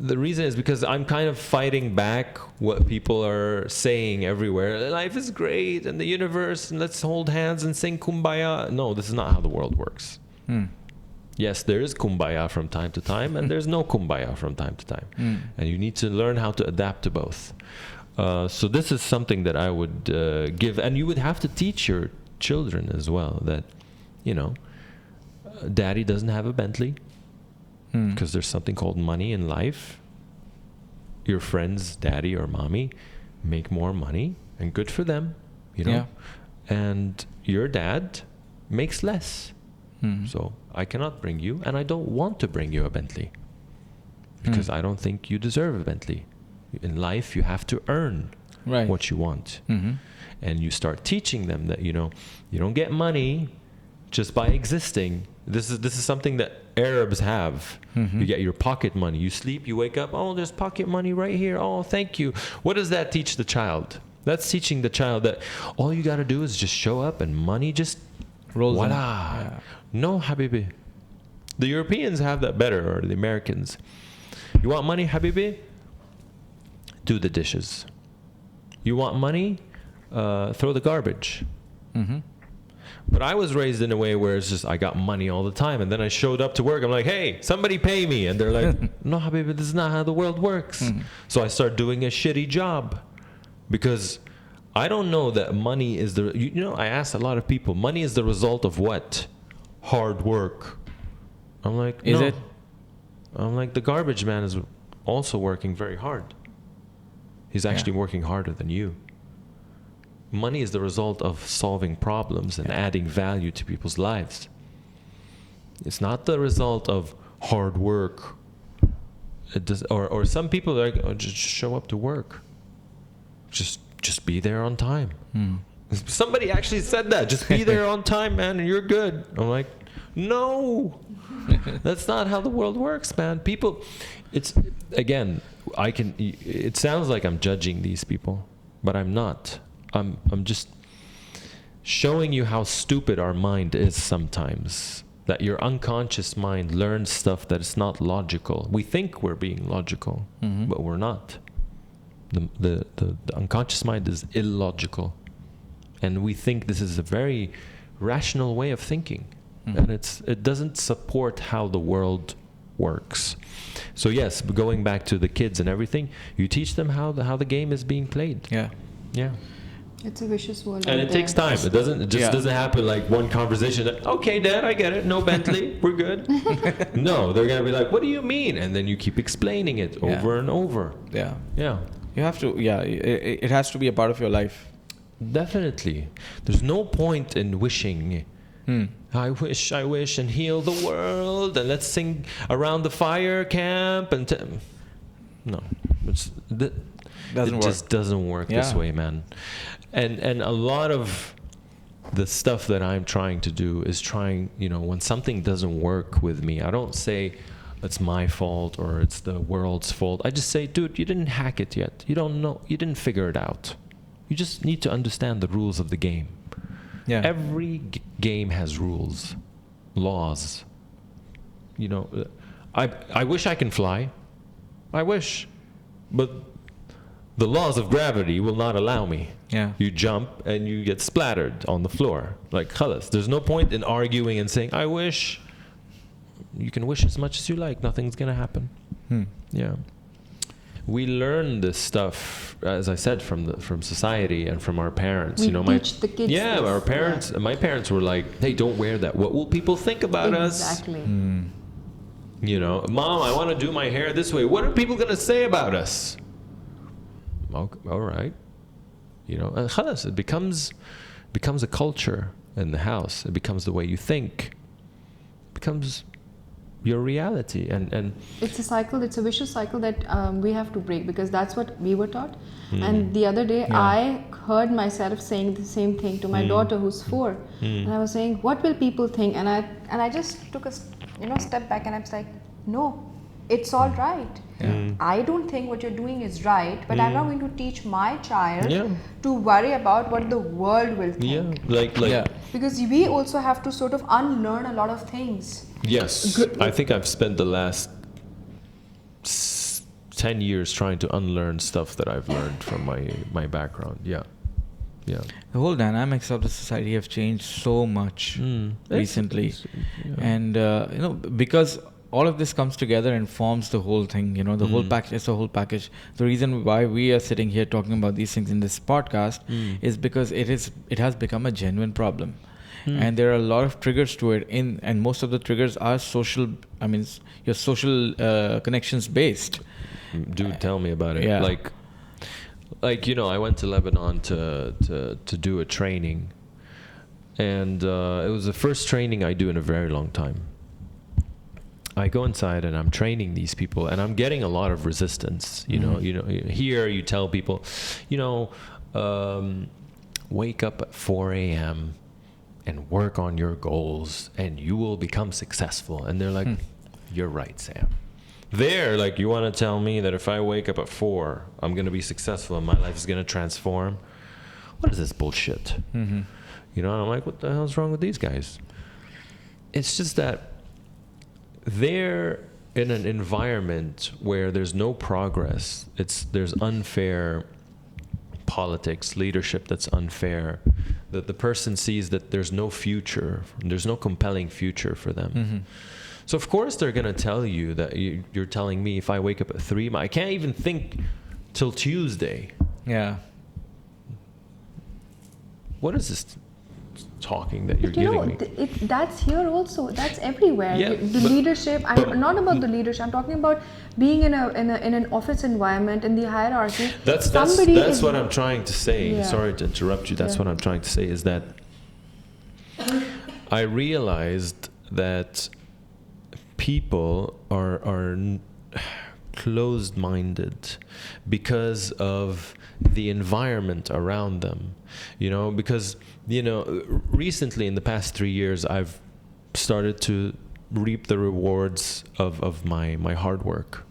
The reason is because I'm kind of fighting back what people are saying everywhere. Life is great and the universe, and let's hold hands and sing Kumbaya. No, this is not how the world works. Yes, there is Kumbaya from time to time, and there's no Kumbaya from time to time. And you need to learn how to adapt to both. So this is something that I would give, and you would have to teach your children as well that, daddy doesn't have a Bentley. Because there's something called money in life. Your friends, daddy or mommy, make more money, and good for them, And your dad makes less. So I cannot bring you, and I don't want to bring you a Bentley, because I don't think you deserve a Bentley. In life, you have to earn what you want, and you start teaching them that you don't get money just by existing. This is something that Arabs have. You get your pocket money. You sleep, you wake up, oh, there's pocket money right here. Oh, thank you. What does that teach the child? That's teaching the child that all you got to do is just show up and money just rolls. Voila. Yeah. No, Habibi. The Europeans have that better, or the Americans. You want money, Habibi? Do the dishes. You want money? Throw the garbage. But I was raised in a way where it's just I got money all the time, and then I showed up to work. I'm like, hey, somebody pay me, and they're like, no, Habibi, this is not how the world works. So I start doing a shitty job, because I don't know that money is the. I asked a lot of people, money is the result of what? Hard work. I'm like, no. Is it? I'm like, the garbage man is also working very hard. He's actually working harder than you. Money is the result of solving problems and adding value to people's lives. It's not the result of hard work. It does, or some people are like, oh, just show up to work. Just be there on time. Somebody actually said that. Just be there on time, man, and you're good. I'm like, no. That's not how the world works, man. People, it's, again, it sounds like I'm judging these people, but I'm not. I'm just showing you how stupid our mind is sometimes. That your unconscious mind learns stuff that is not logical. We think we're being logical, but we're not. The unconscious mind is illogical, and we think this is a very rational way of thinking, and it doesn't support how the world works. So yes, going back to the kids and everything, you teach them how the game is being played. Yeah. It's a vicious world. And it takes time. It doesn't happen like one conversation. Okay, Dad, I get it. No Bentley, we're good. No, they're gonna be like, what do you mean? And then you keep explaining it over and over. Yeah. You have to. It has to be a part of your life. Definitely. There's no point in wishing. I wish, and heal the world, and let's sing around the fire camp, and no, it just doesn't work this way, man. And a lot of the stuff that I'm trying to do is when something doesn't work with me, I don't say it's my fault or it's the world's fault. I just say, dude, you didn't hack it yet. You don't know. You didn't figure it out. You just need to understand the rules of the game. Yeah. Every game has rules, laws. I wish I can fly. I wish. But the laws of gravity will not allow me. Yeah. You jump and you get splattered on the floor. Like, khalas. There's no point in arguing and saying, I wish. You can wish as much as you like. Nothing's going to happen. Yeah. we learn this stuff, as I said, from society and from our parents. We you know, teach the kids yeah, this. our parents. My parents were like, "Hey, don't wear that. What will people think about us?" Exactly. You know, Mom, I want to do my hair this way. What are people gonna say about us? Okay, all right. You know, and khalas, it becomes a culture in the house. It becomes the way you think. It becomes your reality, and It's a cycle. It's a vicious cycle that we have to break, because that's what we were taught. And the other day, I heard myself saying the same thing to my daughter, who's 4, and I was saying, "What will people think?" And I just took a step back, and I was like, "No, it's all right. I don't think what you're doing is right, but I'm not going to teach my child to worry about what the world will think." Because we also have to sort of unlearn a lot of things. Yes, I think I've spent the last 10 years trying to unlearn stuff that I've learned from my background. Yeah. The whole dynamics of the society have changed so much recently, and because all of this comes together and forms the whole thing. The whole package. It's a whole package. The reason why we are sitting here talking about these things in this podcast is because it has become a genuine problem. And there are a lot of triggers to it, and most of the triggers are social. I mean, your social connections based. Dude, tell me about it. Yeah. Like I went to Lebanon to do a training, and it was the first training I do in a very long time. I go inside and I'm training these people, and I'm getting a lot of resistance. Here you tell people, wake up at 4 a.m. and work on your goals, and you will become successful. And they're like, "You're right, Sam." They're like, "You want to tell me that if I wake up at 4, I'm going to be successful and my life is going to transform? What is this bullshit?" And I'm like, "What the hell's wrong with these guys?" It's just that they're in an environment where there's no progress. There's unfair politics, leadership that's unfair, that the person sees that there's no future, there's no compelling future for them. So of course they're going to tell you that you're telling me if I wake up at 3, I can't even think till Tuesday. Yeah. What is this talking that you're giving me? That's here also. That's everywhere. Yeah, the leadership. I'm not about the leadership. I'm talking about being in an office environment, in the hierarchy. That's what I'm trying to say. Yeah. Sorry to interrupt you. That's what I'm trying to say is that I realized that people are closed-minded because of the environment around them. Because recently in the past 3 years I've started to reap the rewards of my hard work,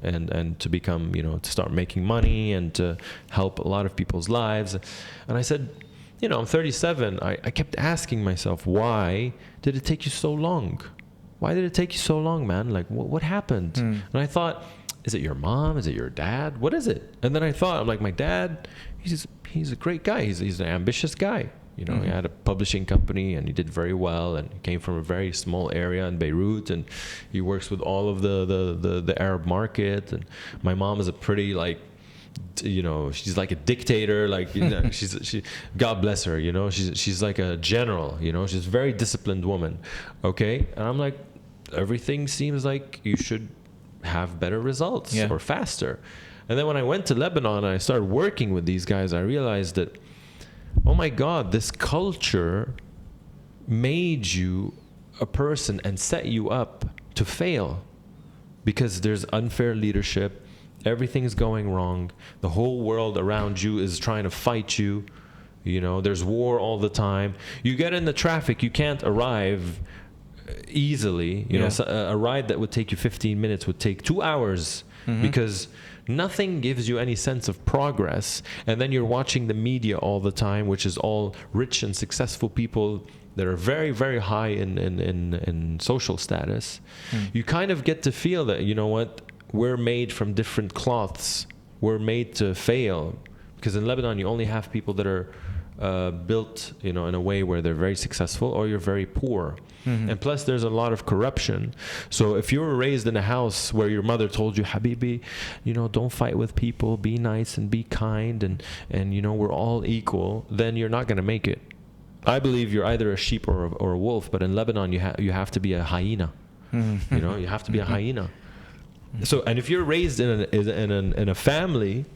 and to become, to start making money and to help a lot of people's lives. And I said, I'm 37. I kept asking myself, why did it take you so long? Why did it take you so long, man? Like, what happened? And I thought, is it your mom? Is it your dad? What is it? And then I thought, I'm like, my dad, he's a great guy. He's an ambitious guy. He had a publishing company and he did very well, and he came from a very small area in Beirut, and he works with all of the Arab market. And my mom is a pretty, like, she's like a dictator, like, she God bless her, she's like a general, she's a very disciplined woman. Okay. And I'm like, everything seems like you should have better results or faster. And then when I went to Lebanon and I started working with these guys, I realized that, oh my God, this culture made you a person and set you up to fail, because there's unfair leadership. Everything's going wrong. The whole world around you is trying to fight you. There's war all the time. You get in the traffic, you can't arrive easily. A ride that would take you 15 minutes would take 2 hours, because nothing gives you any sense of progress. And then you're watching the media all the time, which is all rich and successful people that are very, very high in social status. You kind of get to feel that, we're made from different cloths. We're made to fail. Because in Lebanon, you only have people that are built, in a way where they're very successful, or you're very poor. And plus, there's a lot of corruption. So if you were raised in a house where your mother told you, Habibi, don't fight with people, be nice and be kind, and we're all equal, then you're not going to make it. I believe you're either a sheep or a wolf, but in Lebanon, you have to be a hyena. You have to be a hyena. So, and if you're raised in a family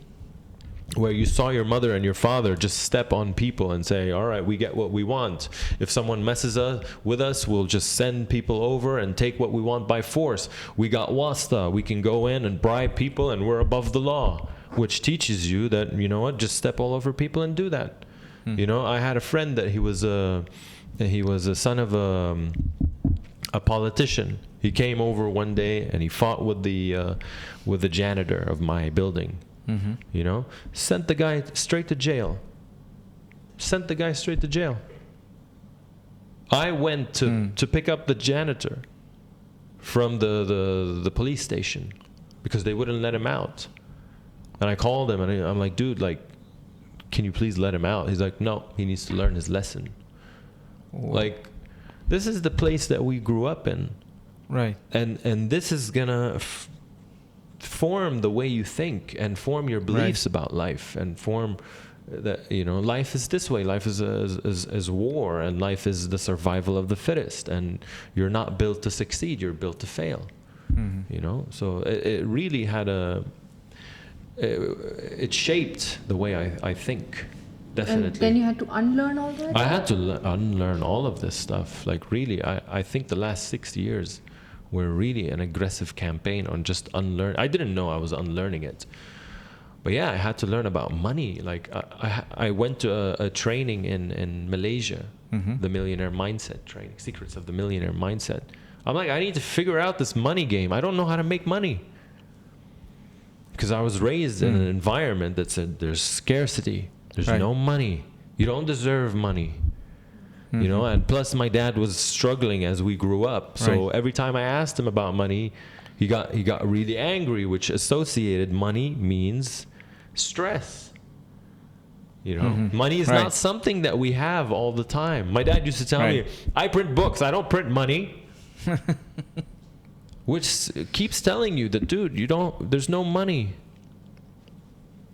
where you saw your mother and your father just step on people and say, all right, we get what we want. If someone messes with us, we'll just send people over and take what we want by force. We got wasta. We can go in and bribe people, and we're above the law, which teaches you that, just step all over people and do that. I had a friend that he was a son of a politician. He came over one day and he fought with the janitor of my building. Sent the guy straight to jail. I went to pick up the janitor from the police station because they wouldn't let him out. And I called him and I'm like, dude, can you please let him out? He's like, no, he needs to learn his lesson. Whoa. This is the place that we grew up in. Right. And this is gonna form the way you think and form your beliefs about life, and form that life is this way. Life is war, and life is the survival of the fittest, and you're not built to succeed, you're built to fail. So it really had it shaped the way I think. Definitely. And then you had to unlearn all that? I had to unlearn all of this stuff. Really, I think the last 6 years were really an aggressive campaign on just unlearn. I didn't know I was unlearning it. But yeah, I had to learn about money. I went to a training in Malaysia, the Millionaire Mindset training, Secrets of the Millionaire Mindset. I'm like, I need to figure out this money game. I don't know how to make money. Because I was raised in an environment that said there's scarcity. There's no money. You don't deserve money. And plus my dad was struggling as we grew up. So every time I asked him about money, he got really angry, which associated money means stress. Money is not something that we have all the time. My dad used to tell me, I print books, I don't print money. Which keeps telling you that, dude, there's no money.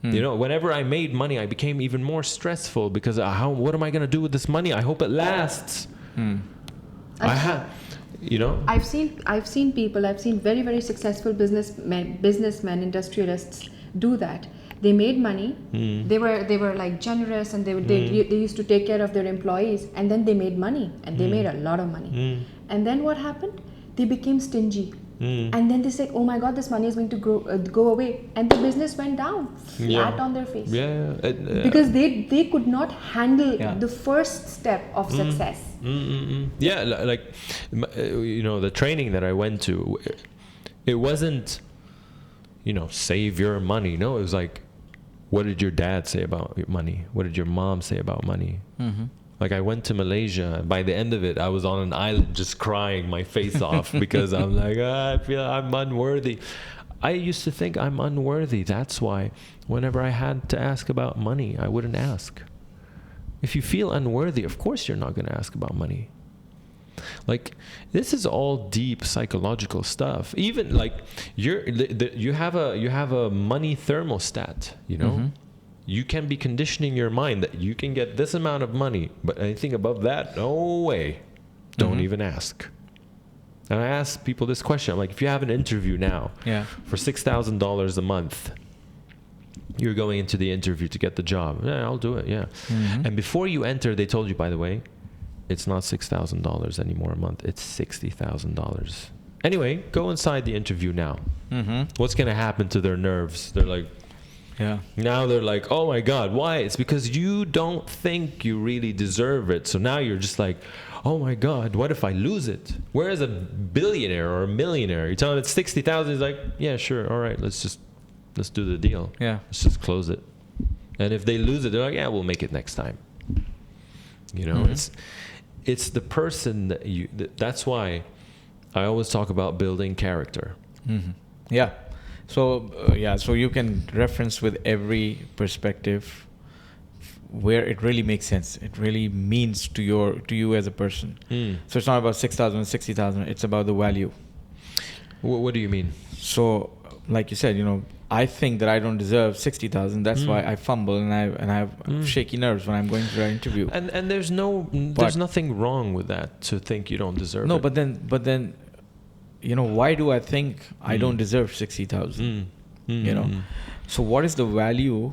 Whenever I made money, I became even more stressful because what am I going to do with this money? I hope it lasts. I've seen people, I've seen very, very successful businessmen, industrialists do that. They made money. They were generous, and they used to take care of their employees, and then they made money, and they made a lot of money. And then what happened? They became stingy. And then they say, oh my God, this money is going to go away. And the business went down, flat on their face. Because they could not handle the first step of success. Yeah, the training that I went to, it wasn't, save your money. No, it was like, what did your dad say about money? What did your mom say about money? I went to Malaysia, and by the end of it, I was on an island just crying my face off because I'm like, I feel I'm unworthy. I used to think I'm unworthy. That's why whenever I had to ask about money, I wouldn't ask. If you feel unworthy, of course you're not going to ask about money. This is all deep psychological stuff. Even you have a money thermostat, You can be conditioning your mind that you can get this amount of money, but anything above that, no way. Don't even ask. And I ask people this question. I'm like, if you have an interview now for $6,000 a month, you're going into the interview to get the job. Yeah, I'll do it, yeah. And before you enter, they told you, by the way, it's not $6,000 anymore a month. It's $60,000. Anyway, go inside the interview now. What's going to happen to their nerves? They're like, now they're like, oh my God, why? It's because you don't think you really deserve it. So now you're just like, oh my God, what if I lose it? Whereas a billionaire or a millionaire, you tell him it's 60,000, he's like, yeah, sure, all right, let's do the deal. Let's just close it. And if they lose it, they're like, yeah, we'll make it next time. It's the person that that's why I always talk about building character. So so you can reference with every perspective where it really makes sense. It really means to you as a person. So it's not about 6,000 or 60,000. It's about the value. What do you mean? So, like you said, I think that I don't deserve 60,000. That's why I fumble and I have shaky nerves when I'm going through an interview. And there's nothing wrong with that, to think you don't deserve it. No, but then, why do I think I don't deserve 60,000? So what is the value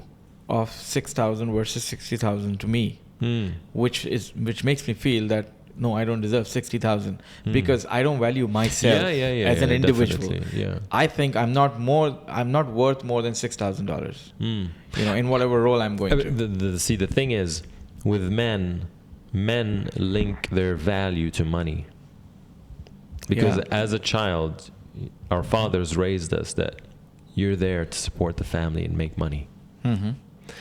of 6,000 versus 60,000 to me? Which makes me feel that no, I don't deserve 60,000 because I don't value myself as an individual. Yeah. I think I'm not worth more than $6,000. In whatever role I'm going to. See, the thing is, with men link their value to money. Because as a child, our fathers raised us that you're there to support the family and make money.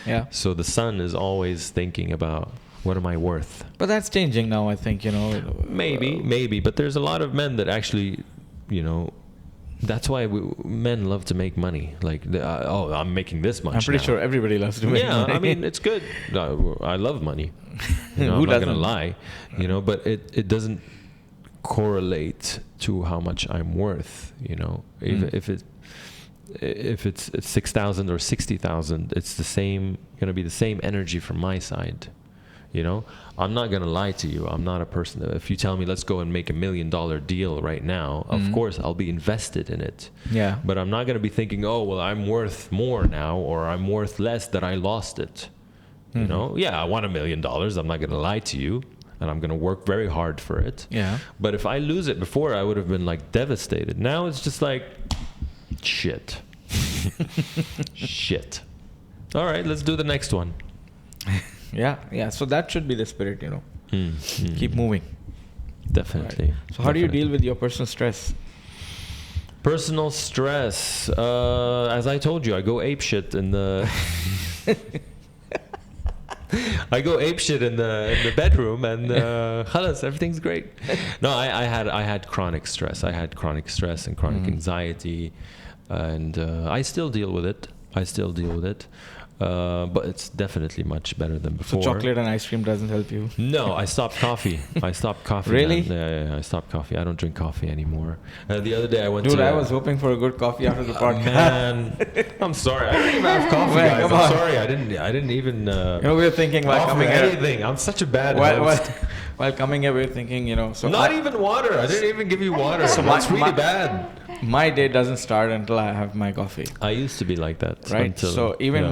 Yeah. So the son is always thinking about, what am I worth? But that's changing now, I think, Maybe. But there's a lot of men that actually, that's why men love to make money. Like, I'm making this much. I'm pretty sure everybody loves to make money. Yeah, I mean, it's good. I love money. Who I'm not going to doesn't? lie. But it doesn't correlate to how much I'm worth. If it's 6,000 or 60,000, it's going to be the same energy from my side. I'm not going to lie to you. I'm not a person that, if you tell me let's go and make $1 million deal right now, of course I'll be invested in it. Yeah. But I'm not going to be thinking, oh, well, I'm worth more now, or I'm worth less that I lost it. Yeah, I want $1 million. I'm not going to lie to you. And I'm going to work very hard for it. Yeah. But if I lose it before, I would have been like devastated. Now it's just like, shit. Shit. All right, let's do the next one. Yeah. So that should be the spirit, Keep moving. Definitely. Right. So how do you deal with your personal stress? Personal stress. As I told you, I go apeshit in the... I go apeshit in the bedroom, and khalas, everything's great. No, I had chronic stress. I had chronic stress and chronic anxiety, and I still deal with it. But it's definitely much better than before. So chocolate and ice cream doesn't help you? No, I stopped coffee. Really? Yeah, I stopped coffee. I don't drink coffee anymore. The other day I went Dude, I was hoping for a good coffee after the podcast. Man, I'm sorry. I didn't even have coffee, guys. I'm sorry. I didn't even... we were thinking while coming anything. here... I'm such a bad host. While coming here, we were thinking, so... Not even water. I didn't even give you water. So that's really bad. My day doesn't start until I have my coffee. I used to be like that. Right. So even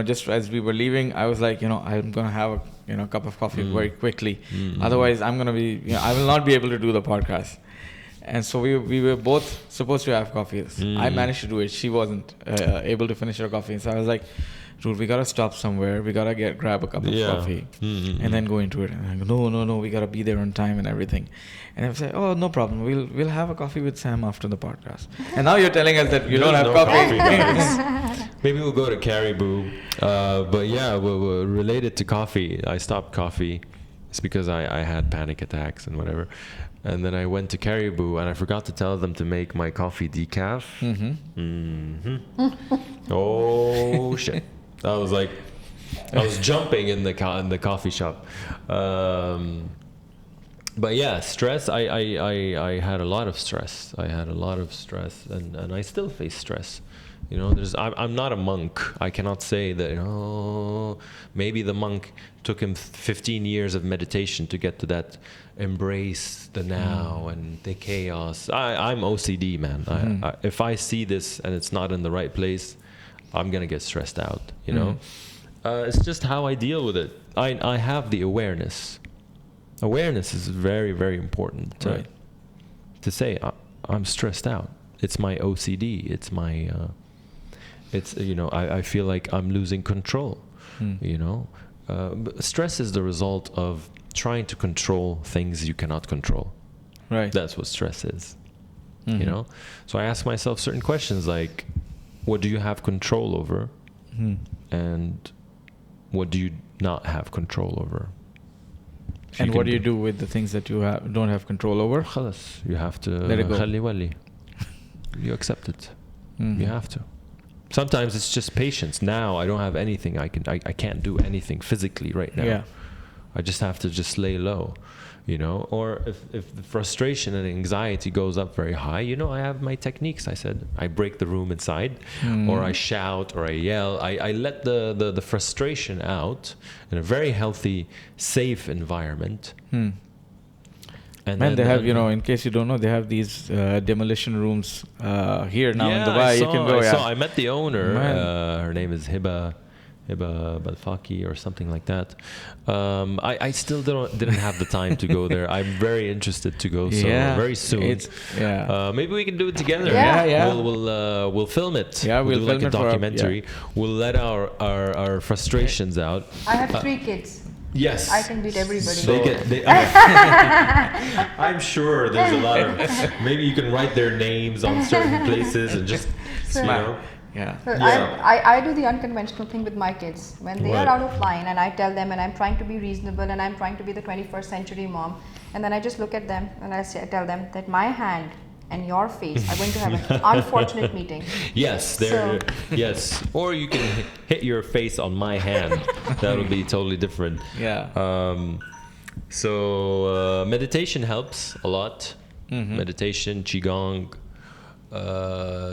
just as we were leaving, I was like, I'm gonna have a cup of coffee very quickly. Otherwise, I'm gonna be, I will not be able to do the podcast. And so we were both supposed to have coffees. I managed to do it. She wasn't able to finish her coffee. So I was like, dude, we gotta stop somewhere. We gotta grab a cup of coffee and then go into it. And I go, no, we gotta be there on time and everything. And I was like, oh, no problem. We'll have a coffee with Sam after the podcast. And now you're telling us that you don't have coffee. Guys. Maybe we'll go to Caribou. But yeah, we're related to coffee. I stopped coffee. It's because I had panic attacks and whatever. And then I went to Caribou and I forgot to tell them to make my coffee decaf. Oh shit! I was jumping in the coffee shop. But yeah, stress. I had a lot of stress. And I still face stress. I'm not a monk. I cannot say that. Maybe the monk took him 15 years of meditation to get to that embrace the now and the chaos. I'm OCD, man. If I see this and it's not in the right place, I'm gonna get stressed out. It's just how I deal with it. I have the awareness. Awareness is very, very important. Right. To say I'm stressed out. It's my OCD. It's my. I feel like I'm losing control. Stress is the result of trying to control things you cannot control. Right. That's what stress is. So I ask myself certain questions like, what do you have control over? And what do you not have control over? And what do you do with the things that you don't have control over? خلاص, you have to let it go. خلي ولي. You accept it. You have to. Sometimes it's just patience. Now I don't have anything. I can't do anything physically right now. Yeah. I just have to just lay low, you know. Or if the frustration and anxiety goes up very high, you know, I have my techniques. I said I break the room inside, or I shout, or I yell. I let the frustration out in a very healthy, safe environment. And Man, then, they have, you know, in case you don't know, they have these demolition rooms here now in Dubai. I saw, you can go. I met the owner. Her name is Hiba Balfaki or something like that. I still didn't have the time to go there. I'm very interested to go. So very soon. Maybe we can do it together. Yeah. We'll film it. Yeah, we'll do film like a it for documentary. We'll let our frustrations out. I have 3 kids. Yes. I can beat everybody. I'm sure there's a lot of. Maybe you can write their names on certain places and just, you know. Yeah. So Yeah. I do the unconventional thing with my kids. When they are out of line and I tell them, and I'm trying to be reasonable and I'm trying to be the 21st century mom, and then I just look at them and I tell them that my hand and your face are going to have an unfortunate meeting. Yes, yes. Or you can hit your face on my hand. That'll be totally different. Yeah. So meditation helps a lot. Meditation, qigong,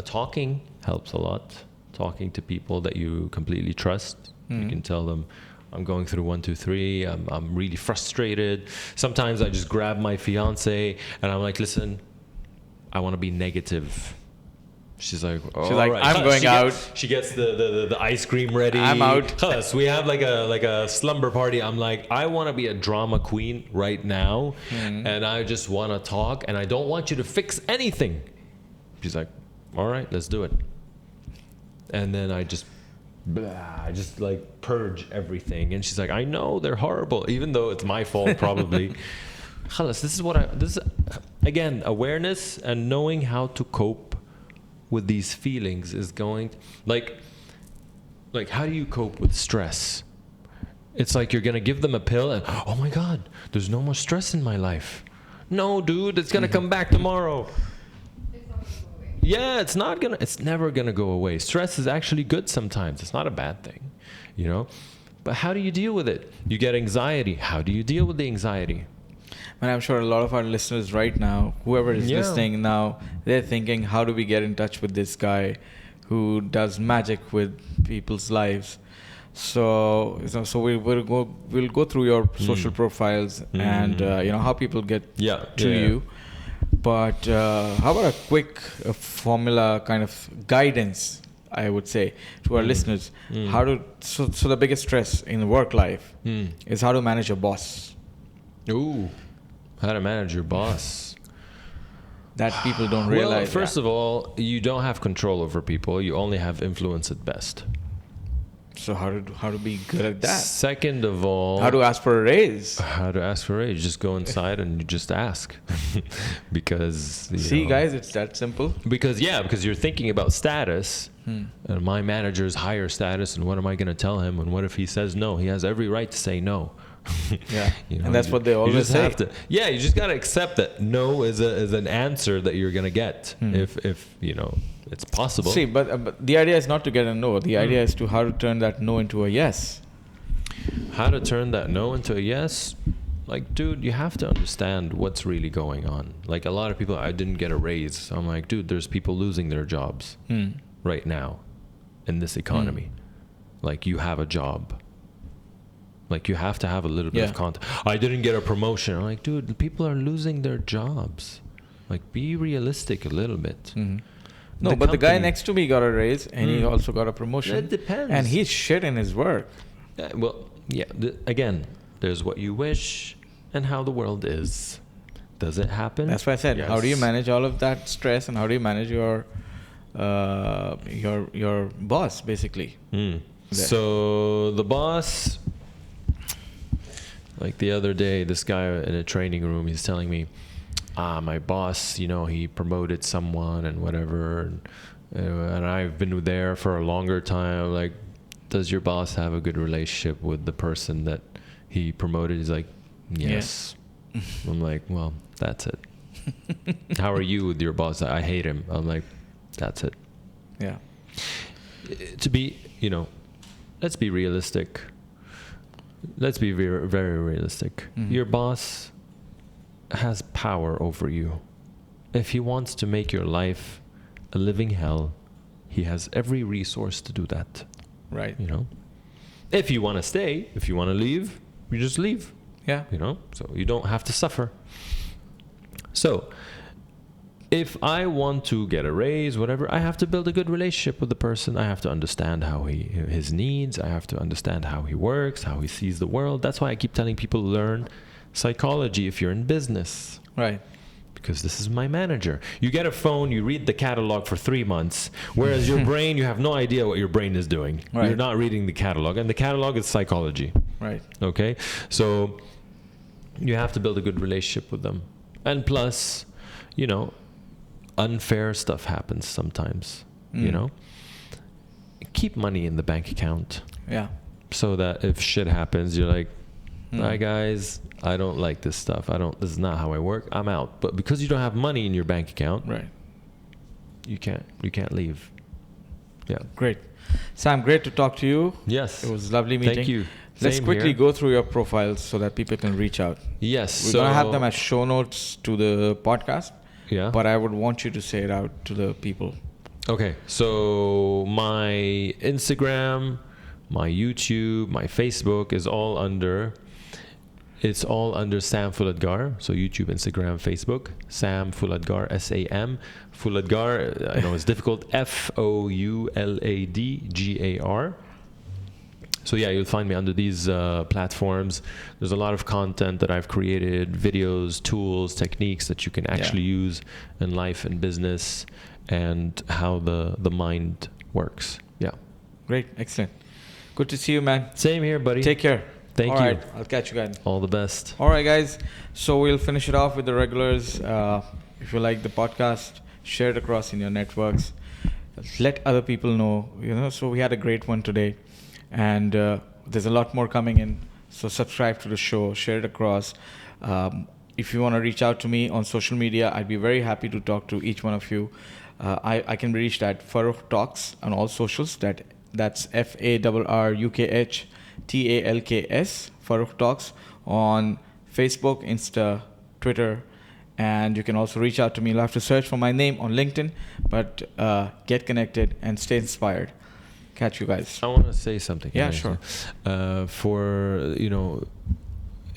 talking helps a lot. Talking to people that you completely trust. You can tell them, I'm going through 1, 2, 3. I'm really frustrated. Sometimes I just grab my fiance and I'm like, listen, I want to be negative. She's like, right. I'm going out. She gets the ice cream ready. I'm out. Khalas, we have like a slumber party. I'm like, I want to be a drama queen right now, and I just want to talk, and I don't want you to fix anything. She's like, all right, let's do it. And then I just like purge everything, and she's like, I know they're horrible, even though it's my fault probably. Khalas, this is again, awareness and knowing how to cope with these feelings is going like how do you cope with stress? It's like you're gonna give them a pill and, oh my god, there's no more stress in my life. No, dude, it's gonna come back tomorrow. Yeah, it's never gonna go away. Stress is actually good sometimes. It's not a bad thing, you know. But how do you deal with it? You get anxiety. How do you deal with the anxiety? And I'm sure a lot of our listeners right now, whoever is listening now, they're thinking, how do we get in touch with this guy who does magic with people's lives? So we'll go through your social profiles and you know how people get to you. But how about a quick formula kind of guidance, I would say, to our listeners? So the biggest stress in work life is how to manage a boss. Ooh. How to manage your boss. That people don't realize. Well, first of all, you don't have control over people. You only have influence at best. So how to be good at that? Second of all, how to ask for a raise? How to ask for a raise? You just go inside and you just ask, because guys, it's that simple. Because you're thinking about status. And my manager's higher status, and what am I going to tell him? And what if he says no? He has every right to say no. Yeah, you know, and that's what they always say. You just got to accept that no is an answer that you're going to get if you know it's possible. See, but the idea is not to get a no. The idea is to how to turn that no into a yes. How to turn that no into a yes? Like, dude, you have to understand what's really going on. Like, a lot of people, I didn't get a raise. So I'm like, dude, there's people losing their jobs right now in this economy. Like, you have a job. Like, you have to have a little bit of content. I didn't get a promotion. I'm like, dude, people are losing their jobs. Like, be realistic a little bit. No, but the guy next to me got a raise, and he also got a promotion. It depends. And he's shit in his work. Again, there's what you wish and how the world is. Does it happen? That's why I said, how do you manage all of that stress, and how do you manage your boss, basically? So the boss... Like the other day, this guy in a training room, he's telling me, my boss, you know, he promoted someone and whatever. And I've been there for a longer time. Like, does your boss have a good relationship with the person that he promoted? He's like, yes. Yeah. I'm like, well, that's it. How are you with your boss? I hate him. I'm like, that's it. Yeah. to be, let's be realistic. Let's be very, very realistic. Mhm. Your boss has power over you. If he wants to make your life a living hell, he has every resource to do that. Right. If you want to stay, if you want to leave, you just leave. Yeah. So you don't have to suffer. So if I want to get a raise, whatever, I have to build a good relationship with the person. I have to understand his needs. I have to understand how he works, how he sees the world. That's why I keep telling people learn psychology if you're in business. Right. Because this is my manager. You get a phone, you read the catalog for 3 months, whereas your brain, you have no idea what your brain is doing. Right. You're not reading the catalog, and the catalog is psychology. Right. Okay? So you have to build a good relationship with them. And plus, unfair stuff happens sometimes. Keep money in the bank account. Yeah. So that if shit happens, you're like, hi guys, I don't like this stuff. This is not how I work. I'm out. But because you don't have money in your bank account, Right. you can't leave. Yeah. Great. Sam, great to talk to you. Yes. It was lovely meeting. Thank you. Let's Same quickly here. go through your profiles so that people can reach out. Yes. We're going to have them as show notes to the podcast, Yeah. but I would want you to say it out to the people. Okay. So my Instagram, my YouTube, my Facebook is all under. It's all under Sam Fouladgar. So YouTube, Instagram, Facebook. Sam Fouladgar, S-A-M. Fouladgar, I know it's difficult. Fouladgar. So yeah, you'll find me under these platforms. There's a lot of content that I've created, videos, tools, techniques that you can actually use in life and business and how the mind works. Yeah. Great. Excellent. Good to see you, man. Same here, buddy. Take care. Thank All you. right. I'll catch you guys. All the best. All right, guys. So we'll finish it off with the regulars. If you like the podcast, share it across in your networks. Let other people know. So we had a great one today, and there's a lot more coming in. So subscribe to the show, share it across. If you want to reach out to me on social media, I'd be very happy to talk to each one of you. I can be reached at Farrukh Talks on all socials. That's FARRUKH TALKS, Farrukh Talks, on Facebook, Insta, Twitter, and you can also reach out to me. You'll have to search for my name on LinkedIn, but get connected and stay inspired. Catch you guys. I want to say something. Yeah, sure.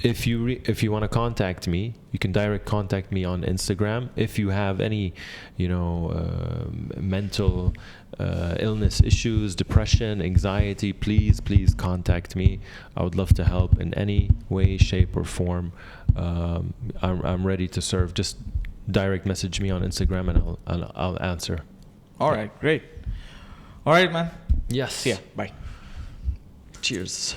If you want to contact me, you can direct contact me on Instagram. If you have any, mental illness issues, depression, anxiety, please contact me. I would love to help in any way, shape, or form. I'm ready to serve. Just direct message me on Instagram and I'll answer. All right, great. All right, man. Yes. See ya. Bye. Cheers.